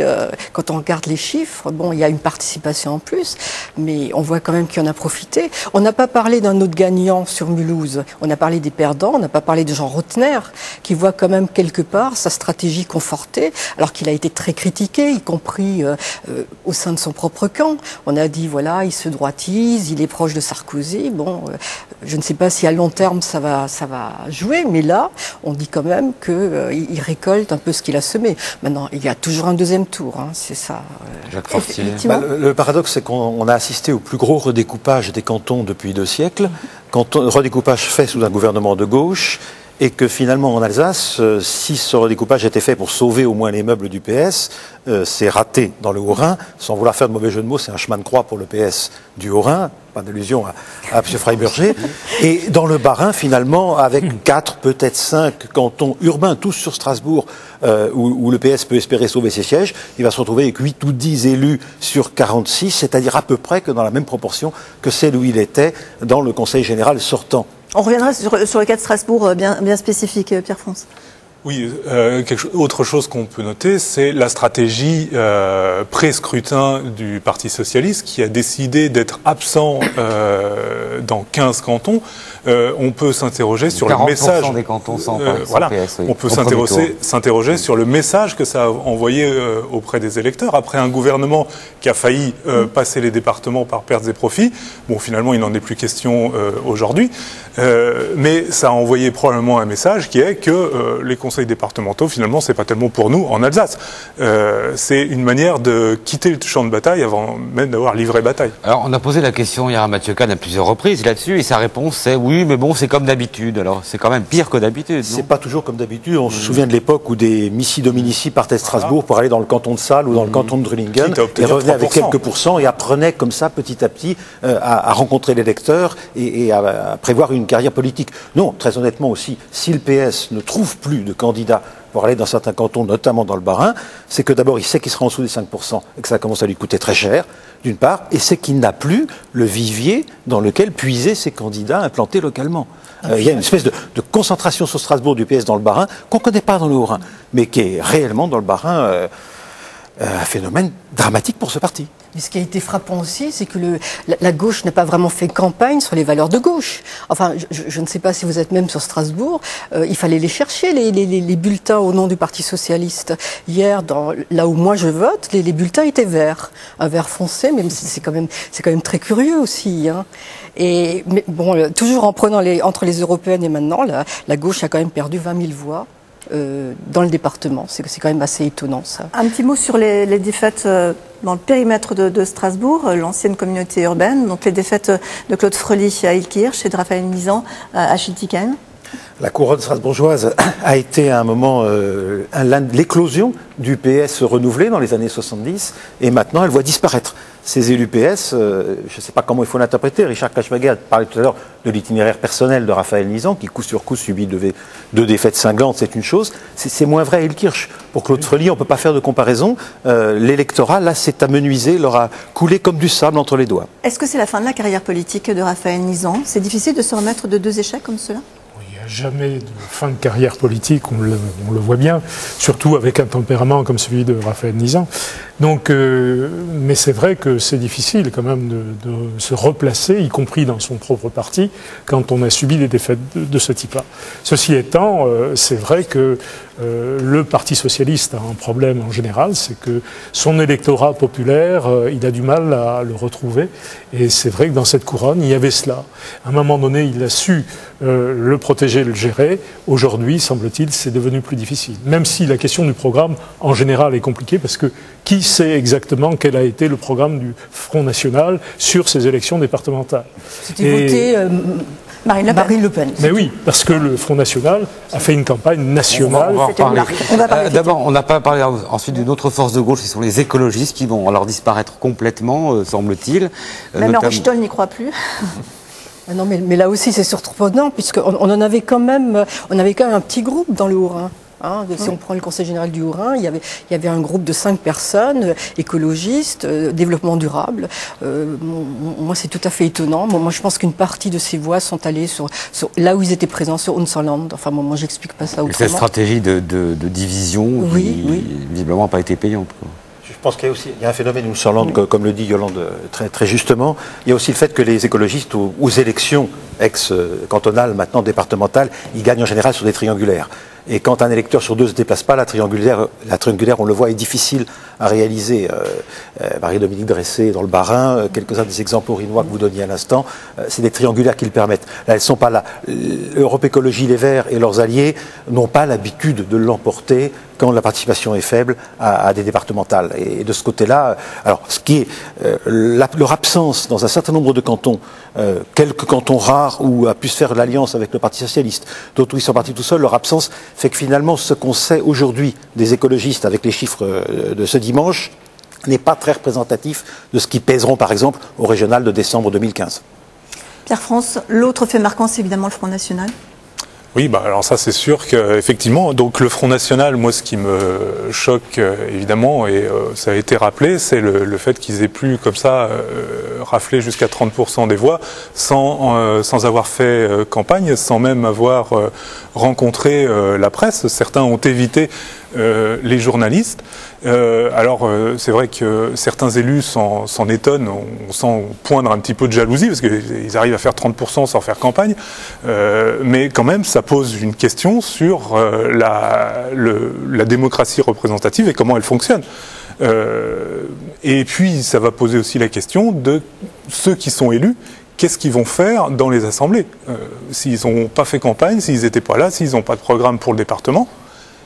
quand on regarde les chiffres, bon, il y a une participation en plus, mais on voit quand même qu'il en a profité. On n'a pas parlé d'un autre gagnant sur Mulhouse. On a parlé des perdants, on n'a pas parlé de Jean Rotner, qui voit quand même quelque part sa stratégie confortable conforté, alors qu'il a été très critiqué, y compris au sein de son propre camp. On a dit, voilà, il se droitise, il est proche de Sarkozy. Bon, je ne sais pas si à long terme ça va jouer, mais là, on dit quand même qu'il récolte un peu ce qu'il a semé. Maintenant, il y a toujours un deuxième tour, hein, c'est ça. Le paradoxe, c'est qu'on a assisté au plus gros redécoupage des cantons depuis 2 siècles, redécoupage fait sous un gouvernement de gauche, et que finalement en Alsace, si ce redécoupage était fait pour sauver au moins les meubles du PS, c'est raté dans le Haut-Rhin. Sans vouloir faire de mauvais jeu de mots, c'est un chemin de croix pour le PS du Haut-Rhin, pas d'allusion à M. Freiberger. Et dans le Bas-Rhin, finalement, avec 4, peut-être 5 cantons urbains, tous sur Strasbourg, où le PS peut espérer sauver ses sièges, il va se retrouver avec 8 ou 10 élus sur 46, c'est-à-dire à peu près que dans la même proportion que celle où il était dans le Conseil général sortant. On reviendra sur le cas de Strasbourg bien spécifique, Pierre-François. Oui, autre chose qu'on peut noter, c'est la stratégie pré-scrutin du Parti socialiste qui a décidé d'être absent dans 15 cantons. On peut s'interroger sur le message. Des cantons sans voilà. PS, oui, on peut s'interroger sur le message que ça a envoyé auprès des électeurs. Après un gouvernement qui a failli passer les départements par pertes et profits, bon, finalement, il n'en est plus question aujourd'hui. Mais ça a envoyé probablement un message qui est que les conseils départementaux, finalement, c'est pas tellement pour nous en Alsace. C'est une manière de quitter le champ de bataille avant même d'avoir livré bataille. Alors, on a posé la question hier à Mathieu Kahn à plusieurs reprises là-dessus, et sa réponse c'est oui, mais bon, c'est comme d'habitude. Alors, c'est quand même pire que d'habitude. C'est pas toujours comme d'habitude. On se souvient de l'époque où des missi dominici partaient de Strasbourg pour aller dans le canton de Salles ou dans le canton de Drulingen et revenaient avec quelques pourcents et apprenaient comme ça, petit à petit, à rencontrer les électeurs et à prévoir une carrière politique. Non, très honnêtement aussi, si le PS ne trouve plus de candidats pour aller dans certains cantons, notamment dans le Bas-Rhin, c'est que d'abord il sait qu'il sera en dessous des 5% et que ça commence à lui coûter très cher, d'une part, et c'est qu'il n'a plus le vivier dans lequel puiser ses candidats implantés localement. Il y a une espèce de concentration sur Strasbourg du PS dans le Bas-Rhin qu'on ne connaît pas dans le Haut-Rhin, mais qui est réellement dans le Bas-Rhin un phénomène dramatique pour ce parti. Mais ce qui a été frappant aussi, c'est que la gauche n'a pas vraiment fait campagne sur les valeurs de gauche. Enfin, je ne sais pas si vous êtes même sur Strasbourg, il fallait les chercher, les bulletins au nom du Parti socialiste. Hier, là où moi je vote, les bulletins étaient verts. Un vert foncé, mais c'est quand même très curieux aussi. Hein. Mais bon, toujours en prenant entre les européennes et maintenant, la gauche a quand même perdu 20 000 voix. Dans le département. C'est quand même assez étonnant, ça. Un petit mot sur les défaites dans le périmètre de Strasbourg, l'ancienne communauté urbaine, donc les défaites de Claude Fröhlich à Ilkirch et de Raphaël Nissan à Schiltigheim. La couronne strasbourgeoise a été à un moment l'éclosion du PS renouvelé dans les années 70 et maintenant elle voit disparaître ces élus PS. Je ne sais pas comment il faut l'interpréter. Richard Kachmaguer parlait tout à l'heure de l'itinéraire personnel de Raphaël Nissan qui coup sur coup subit deux défaites cinglantes, c'est une chose. C'est moins vrai à Ilkirch. Pour Claude Fröhlich, on ne peut pas faire de comparaison. L'électorat, là, s'est amenuisé, leur a coulé comme du sable entre les doigts. Est-ce que c'est la fin de la carrière politique de Raphaël Nissan? C'est difficile de se remettre de 2 échecs comme cela? Jamais de fin de carrière politique, on le voit bien, surtout avec un tempérament comme celui de Raphaël Nissan. Donc, mais c'est vrai que c'est difficile quand même de se replacer, y compris dans son propre parti, quand on a subi des défaites de ce type-là. Ceci étant, c'est vrai que le Parti socialiste a un problème en général, c'est que son électorat populaire, il a du mal à le retrouver. Et c'est vrai que dans cette couronne, il y avait cela. À un moment donné, il a su le protéger, le gérer. Aujourd'hui, semble-t-il, c'est devenu plus difficile. Même si la question du programme, en général, est compliquée, parce que qui sait exactement quel a été le programme du Front National sur ces élections départementales? C'était voté Marine Le Pen. Mais oui, parce que le Front National a fait une campagne nationale. On va parler. D'abord, on n'a pas parlé ensuite d'une autre force de gauche, qui sont les écologistes, qui vont alors disparaître complètement, semble-t-il. Même Henri Stoll n'y croit plus. Non, mais là aussi c'est surprenant, puisqu'on en avait quand même, un petit groupe dans le Haut-Rhin. Hein, si on prend le Conseil général du Haut-Rhin, il y avait un groupe de 5 personnes, écologistes, développement durable. Moi, c'est tout à fait étonnant. Moi, je pense qu'une partie de ces voix sont allées sur là où ils étaient présents, sur Unserland. Enfin, moi, j'explique pas ça autrement. Cette stratégie de division, qui visiblement n'a pas été payante, quoi. Je pense qu'il y a un phénomène Unserland, comme le dit Yolande très, très justement. Il y a aussi le fait que les écologistes, aux élections ex-cantonales, maintenant départementales, ils gagnent en général sur des triangulaires. Et quand un électeur sur deux ne se déplace pas, la triangulaire, on le voit, est difficile à réaliser. Marie-Dominique Dressé dans le Bas-Rhin, quelques-uns des exemples orinois que vous donniez à l'instant, c'est des triangulaires qui le permettent. Là, elles sont pas là. Europe Écologie Les Verts et leurs alliés n'ont pas l'habitude de l'emporter quand la participation est faible à des départementales. Et de ce côté-là, alors ce qui est leur absence dans un certain nombre de cantons, quelques cantons rares où a pu se faire l'alliance avec le Parti socialiste, d'autres où ils sont partis tout seuls, leur absence fait que finalement ce qu'on sait aujourd'hui des écologistes avec les chiffres de ce dimanche n'est pas très représentatif de ce qui pèseront par exemple au régional de décembre 2015. Pierre-France, l'autre fait marquant, c'est évidemment le Front National. Oui, alors ça c'est sûr qu'effectivement, donc le Front National, moi ce qui me choque évidemment, et ça a été rappelé, c'est le fait qu'ils aient pu comme ça rafler jusqu'à 30% des voix sans avoir fait campagne, sans même avoir rencontré la presse. Certains ont évité les journalistes. C'est vrai que certains élus s'en étonnent, on sent poindre un petit peu de jalousie parce qu'ils arrivent à faire 30% sans faire campagne, mais quand même ça pose une question sur la démocratie représentative et comment elle fonctionne. Et puis ça va poser aussi la question de ceux qui sont élus. Qu'est-ce qu'ils vont faire dans les assemblées s'ils n'ont pas fait campagne, s'ils n'étaient pas là, s'ils n'ont pas de programme pour le département?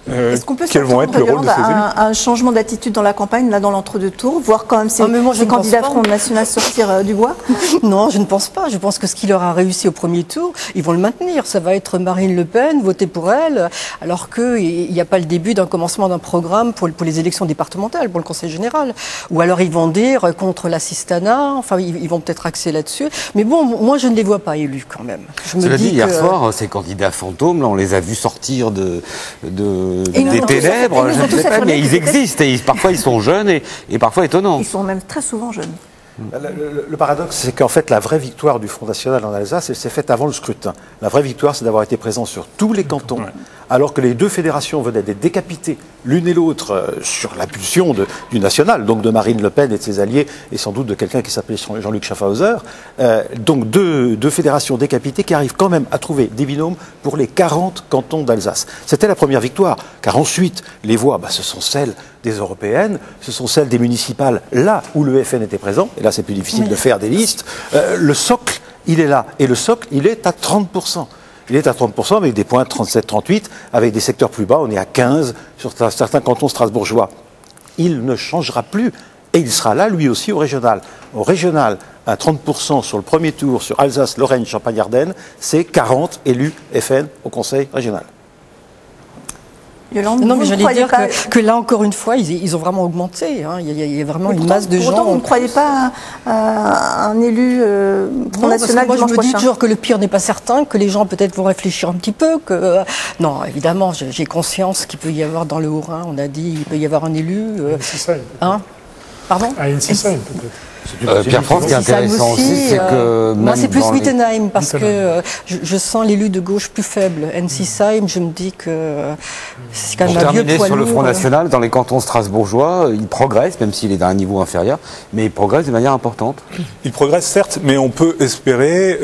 Est-ce qu'on peut quels vont être le rôle de ces élus? Un changement d'attitude dans la campagne, là dans l'entre-deux tours, voir quand même ces candidats Front National sortir du bois? Non, je ne pense pas. Je pense que ce qui leur a réussi au premier tour, ils vont le maintenir. Ça va être Marine Le Pen, voter pour elle, alors qu'il n'y a pas le début d'un commencement d'un programme pour les élections départementales, pour le Conseil général. Ou alors ils vont dire contre l'assistanat, enfin ils vont peut-être axer là-dessus. Mais bon, moi je ne les vois pas élus quand même. Cela dit, hier soir, ces candidats fantômes, là, on les a vus sortir des ténèbres, je ne sais pas, mais ils existent et parfois ils sont jeunes et parfois étonnants. Ils sont même très souvent jeunes. Le paradoxe, c'est qu'en fait, la vraie victoire du Front National en Alsace, elle s'est faite avant le scrutin. La vraie victoire, c'est d'avoir été présent sur tous les cantons, alors que les deux fédérations venaient d'être décapitées, l'une et l'autre, sur l'impulsion du national, donc de Marine Le Pen et de ses alliés, et sans doute de quelqu'un qui s'appelait Jean-Luc Schaffhauser. Donc deux fédérations décapitées qui arrivent quand même à trouver des binômes pour les 40 cantons d'Alsace. C'était la première victoire, car ensuite, les voix, ce sont celles des européennes, ce sont celles des municipales, là où le FN était présent, et là c'est plus difficile de faire des listes. Le socle, il est là, et le socle, il est à 30%. Il est à 30% avec des points 37-38, avec des secteurs plus bas, on est à 15 sur certains cantons strasbourgeois. Il ne changera plus, et il sera là lui aussi au régional. Au régional, à 30% sur le premier tour, sur Alsace, Lorraine, Champagne-Ardenne, c'est 40 élus FN au Conseil régional. Yolande, non, mais j'allais dire que là, encore une fois, ils ont vraiment augmenté. Hein. Il y a vraiment une masse de gens. Pourtant, vous ne croyez pas à un élu Front National moi, dimanche je me dis prochain? toujours que le pire n'est pas certain, que les gens peut-être vont réfléchir un petit peu. Non, évidemment, j'ai conscience qu'il peut y avoir dans le Haut-Rhin, on a dit, il peut y avoir un élu. Pardon? À Ensisheim, peut-être. Pierre-France, ce qui est intéressant aussi, c'est que... moi, c'est plus Wittenheim, parce que je sens l'élu de gauche plus faible. Ensisheim, je me dis que c'est quand même un vieux poids lourd. Sur le Front National, dans les cantons strasbourgeois, il progresse, même s'il est à un niveau inférieur, mais il progresse de manière importante. Il progresse, certes, mais on peut espérer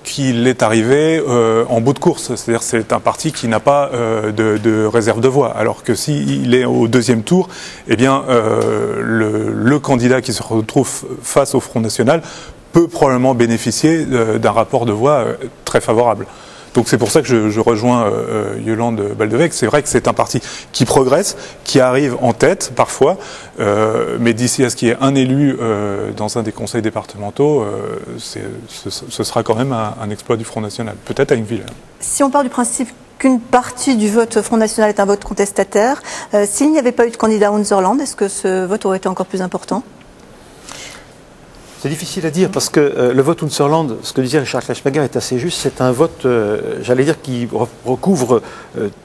qu'il est arrivé en bout de course. C'est-à-dire c'est un parti qui n'a pas de réserve de voix, alors que s'il est au deuxième tour, eh bien, le candidat qui se retrouve face au Front National peut probablement bénéficier d'un rapport de voix très favorable. Donc c'est pour ça que je rejoins Yolande Baldeweg. C'est vrai que c'est un parti qui progresse, qui arrive en tête parfois, mais d'ici à ce qu'il y ait un élu dans un des conseils départementaux, ce sera quand même un exploit du Front National, peut-être à une ville. Si on part du principe qu'une partie du vote Front National est un vote contestataire, s'il n'y avait pas eu de candidat Unserland, est-ce que ce vote aurait été encore plus important ? C'est difficile à dire parce que le vote Unserland, ce que disait Richard Kleichmacher est assez juste, c'est un vote, j'allais dire, qui recouvre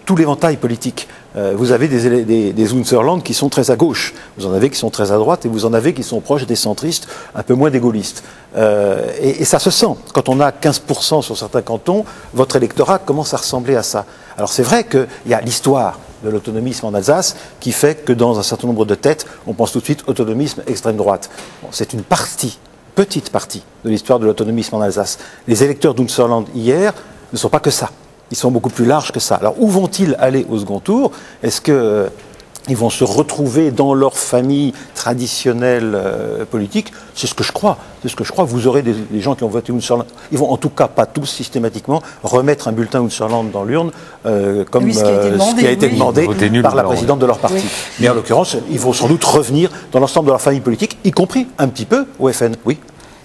tout l'éventail politique. Vous avez des Unserland qui sont très à gauche, vous en avez qui sont très à droite et vous en avez qui sont proches des centristes, un peu moins des gaullistes. Et ça se sent. Quand on a 15% sur certains cantons, votre électorat commence à ressembler à ça. Alors c'est vrai qu'il y a l'histoire de l'autonomisme en Alsace qui fait que dans un certain nombre de têtes, on pense tout de suite autonomisme extrême droite. Bon, c'est une partie, petite partie de l'histoire de l'autonomisme en Alsace. Les électeurs d'Unserland hier ne sont pas que ça. Ils sont beaucoup plus larges que ça. Alors, où vont-ils aller au second tour? Est-ce que ils vont se retrouver dans leur famille traditionnelle politique? C'est ce que je crois. C'est ce que je crois. Vous aurez des gens qui ont voté Unserland. Ils vont en tout cas pas tous systématiquement remettre un bulletin Unserland dans l'urne comme ce qui a été demandé par la présidente de leur parti. Oui. Mais en l'occurrence, ils vont sans doute revenir dans l'ensemble de leur famille politique, y compris un petit peu au FN. Oui.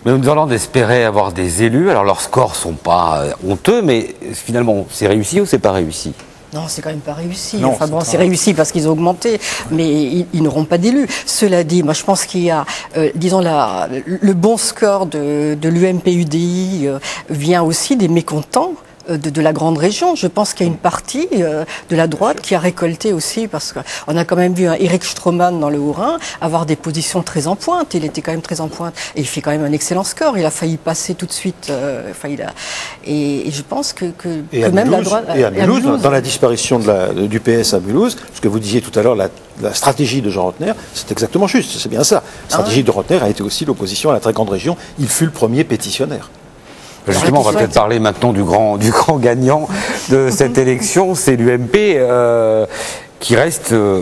Mais Unserland espérait avoir des élus. Alors leurs scores sont pas honteux, mais finalement, c'est réussi ou c'est pas réussi? Non, c'est quand même pas réussi. Non, enfin bon, c'est réussi parce qu'ils ont augmenté, mais ils n'auront pas d'élus. Cela dit, moi je pense qu'il y a, disons, le bon score de l'UMP-UDI vient aussi des mécontents de la grande région. Je pense qu'il y a une partie de la droite qui a récolté aussi, parce qu'on a quand même vu Eric Stroman dans le Haut-Rhin avoir des positions très en pointe. Il était quand même très en pointe et il fait quand même un excellent score. Il a failli passer tout de suite. Et je pense que même Mulhouse, la droite. Et à Mulhouse, dans la disparition du PS à Mulhouse, ce que vous disiez tout à l'heure, la stratégie de Jean Rotner, c'est exactement juste. C'est bien ça. La stratégie de Rotner a été aussi l'opposition à la très grande région. Il fut le premier pétitionnaire. Justement, on va peut-être parler maintenant du grand gagnant de cette élection, c'est l'UMP qui reste, je ne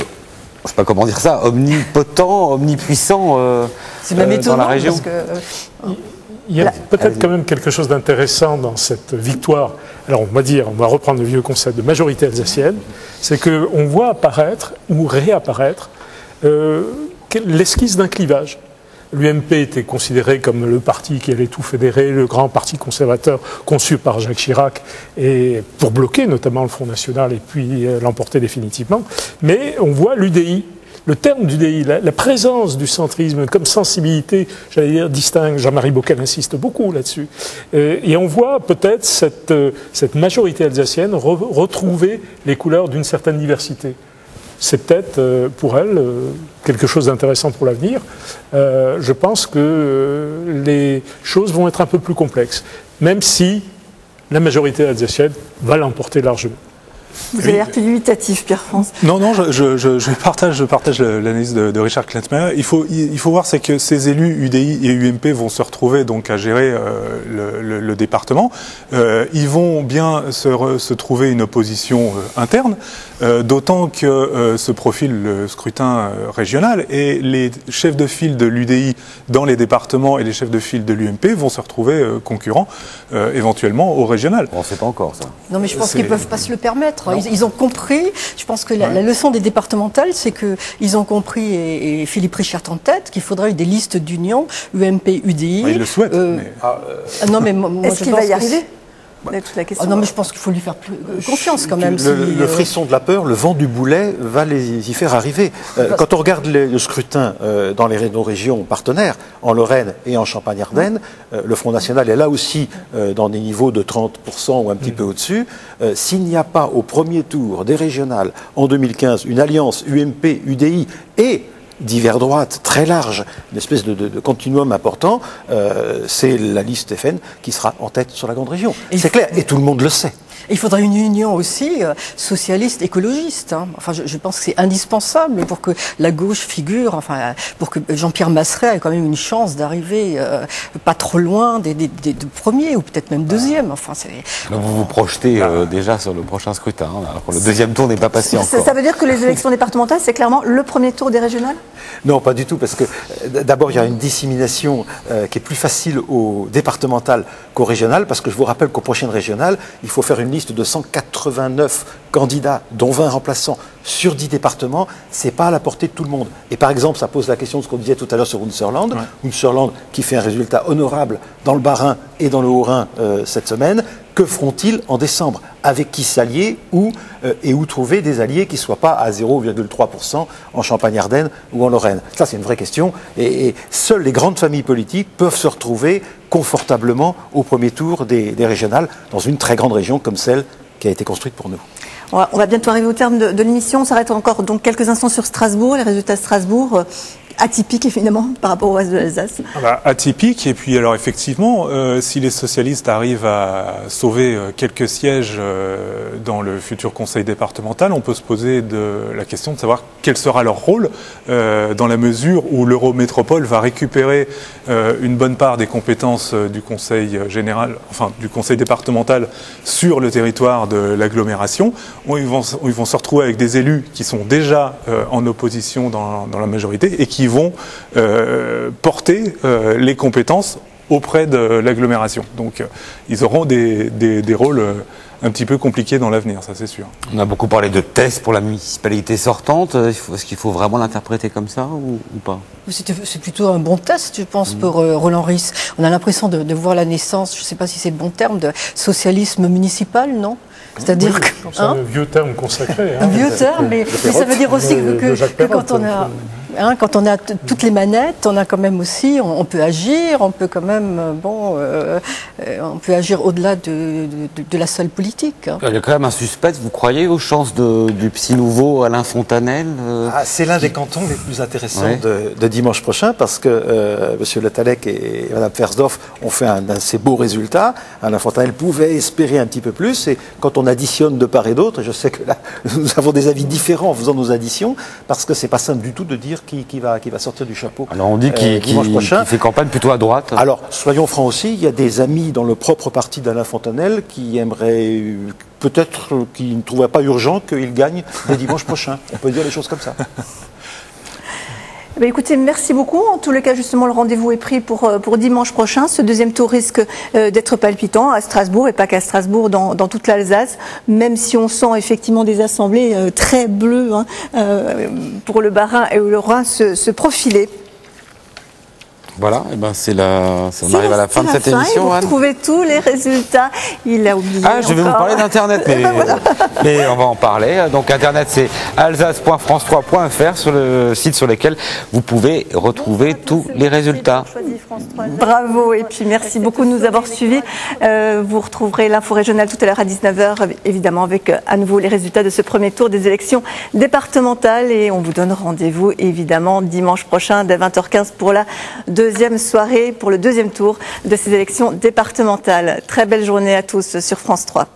sais pas comment dire ça, omnipotent, omnipuissant dans la région. Parce que, il y a peut-être quand même quelque chose d'intéressant dans cette victoire. Alors on va reprendre le vieux concept de majorité alsacienne, c'est qu'on voit apparaître ou réapparaître l'esquisse d'un clivage. L'UMP était considéré comme le parti qui allait tout fédérer, le grand parti conservateur conçu par Jacques Chirac, et pour bloquer notamment le Front National et puis l'emporter définitivement. Mais on voit l'UDI, le terme d'UDI, la présence du centrisme comme sensibilité, j'allais dire, distingue. Jean-Marie Bockel insiste beaucoup là-dessus. Et on voit peut-être cette majorité alsacienne retrouver les couleurs d'une certaine diversité. C'est peut-être pour elle quelque chose d'intéressant pour l'avenir. Je pense que les choses vont être un peu plus complexes, même si la majorité alsacienne va l'emporter largement. Vous avez l'air plus dubitatif, Pierre-France. Non, je partage l'analyse de Richard Klintmeier. Il faut voir, c'est que ces élus UDI et UMP vont se retrouver donc à gérer le département. Ils vont bien se trouver une opposition interne, d'autant que se profile le scrutin régional et les chefs de file de l'UDI dans les départements et les chefs de file de l'UMP vont se retrouver concurrents éventuellement au régional. On ne sait pas encore ça. Non, mais je pense qu'ils ne peuvent pas se le permettre. Ils ont compris, je pense que la leçon des départementales, c'est qu'ils ont compris, et Philippe Richard en tête, qu'il faudrait des listes d'union, UMP, UDI. Ils le souhaitent. Non, mais moi, est-ce qu'il va y arriver? Non, mais je pense qu'il faut lui faire plus confiance quand même. Le frisson de la peur, le vent du boulet va y faire arriver. Quand on regarde le scrutin dans nos régions partenaires, en Lorraine et en Champagne-Ardenne, le Front National est là aussi dans des niveaux de 30% ou un petit peu au-dessus. S'il n'y a pas au premier tour des régionales en 2015 une alliance UMP-UDI et divers droite très large, une espèce de continuum important, c'est la liste FN qui sera en tête sur la grande région. C'est clair, et tout le monde le sait. Il faudrait une union aussi socialiste, écologiste. Enfin, je pense que c'est indispensable pour que la gauche figure, enfin, pour que Jean-Pierre Masseret ait quand même une chance d'arriver pas trop loin des premiers ou peut-être même deuxième. Enfin, donc vous vous projetez déjà sur le prochain scrutin, alors que le deuxième tour n'est pas passé encore. Ça veut dire que les élections départementales, c'est clairement le premier tour des régionales? Non, pas du tout, parce que d'abord, il y a une dissémination qui est plus facile au départemental qu'au régional, parce que je vous rappelle qu'aux prochaines régionales, il faut faire une liste de 189 candidats, dont 20 remplaçants, sur 10 départements. C'est pas à la portée de tout le monde. Et par exemple, ça pose la question de ce qu'on disait tout à l'heure sur Unserland. Unserland qui fait un résultat honorable dans le Bas-Rhin et dans le Haut-Rhin cette semaine. Que feront-ils en décembre? Avec qui s'allier et où trouver des alliés qui ne soient pas à 0,3% en Champagne-Ardenne ou en Lorraine? Ça, c'est une vraie question. Et seules les grandes familles politiques peuvent se retrouver confortablement au premier tour des régionales dans une très grande région comme celle qui a été construite pour nous. On va bientôt arriver au terme de l'émission. On s'arrête encore donc quelques instants sur Strasbourg, les résultats de Strasbourg. atypique évidemment par rapport au reste de l'Alsace. Atypique, et puis alors effectivement, si les socialistes arrivent à sauver quelques sièges dans le futur conseil départemental, on peut se poser la question de savoir quel sera leur rôle dans la mesure où l'Eurométropole va récupérer une bonne part des compétences du conseil général, enfin du conseil départemental sur le territoire de l'agglomération, où ils vont se retrouver avec des élus qui sont déjà en opposition dans la majorité et qui vont porter les compétences auprès de l'agglomération. Donc ils auront des rôles un petit peu compliqués dans l'avenir, ça c'est sûr. On a beaucoup parlé de tests pour la municipalité sortante. Est-ce qu'il faut vraiment l'interpréter comme ça ou pas? C'est plutôt un bon test, je pense, pour Roland Ries. On a l'impression de voir la naissance, je ne sais pas si c'est le bon terme, de socialisme municipal, non? C'est-à-dire que... C'est un vieux terme consacré. Un vieux terme, mais ça veut dire aussi que quand on a... quand on a toutes les manettes, on a quand même aussi, on peut agir, on peut quand même, on peut agir au-delà de la seule politique. Il y a quand même un suspense, vous croyez aux chances du psy nouveau Alain Fontanel C'est l'un des cantons les plus intéressants de dimanche prochain, parce que M. Le Tallec et Mme Fersdorf ont fait un assez beau résultat. Alain Fontanel pouvait espérer un petit peu plus, et quand on additionne de part et d'autre, et je sais que là, nous avons des avis différents en faisant nos additions, parce que c'est pas simple du tout de dire qui va sortir du chapeau. Alors on dit qu'il fait campagne plutôt à droite. Alors soyons francs aussi, il y a des amis dans le propre parti d'Alain Fontanel qui aimeraient peut-être, qui ne trouveraient pas urgent qu'il gagne le dimanche prochain. On peut dire les choses comme ça. Écoutez, merci beaucoup. En tous les cas, justement, le rendez-vous est pris pour dimanche prochain. Ce deuxième tour risque d'être palpitant à Strasbourg, et pas qu'à Strasbourg, dans toute l'Alsace, même si on sent effectivement des assemblées très bleues pour le Bas-Rhin et le Rhin se profiler. Voilà, et on arrive à la fin de cette émission. Vous trouvez tous les résultats. Il a oublié. Je vais vous parler d'Internet, mais on va en parler. Donc Internet, c'est alsace.france3.fr, sur le site sur lequel vous pouvez retrouver tous les résultats. Bravo, et puis merci beaucoup de nous avoir suivis. Vous retrouverez l'info régionale tout à l'heure à 19h, évidemment, avec à nouveau les résultats de ce premier tour des élections départementales. Et on vous donne rendez-vous, évidemment, dimanche prochain, dès 20h15 pour la deuxième soirée, pour le deuxième tour de ces élections départementales. Très belle journée à tous sur France 3.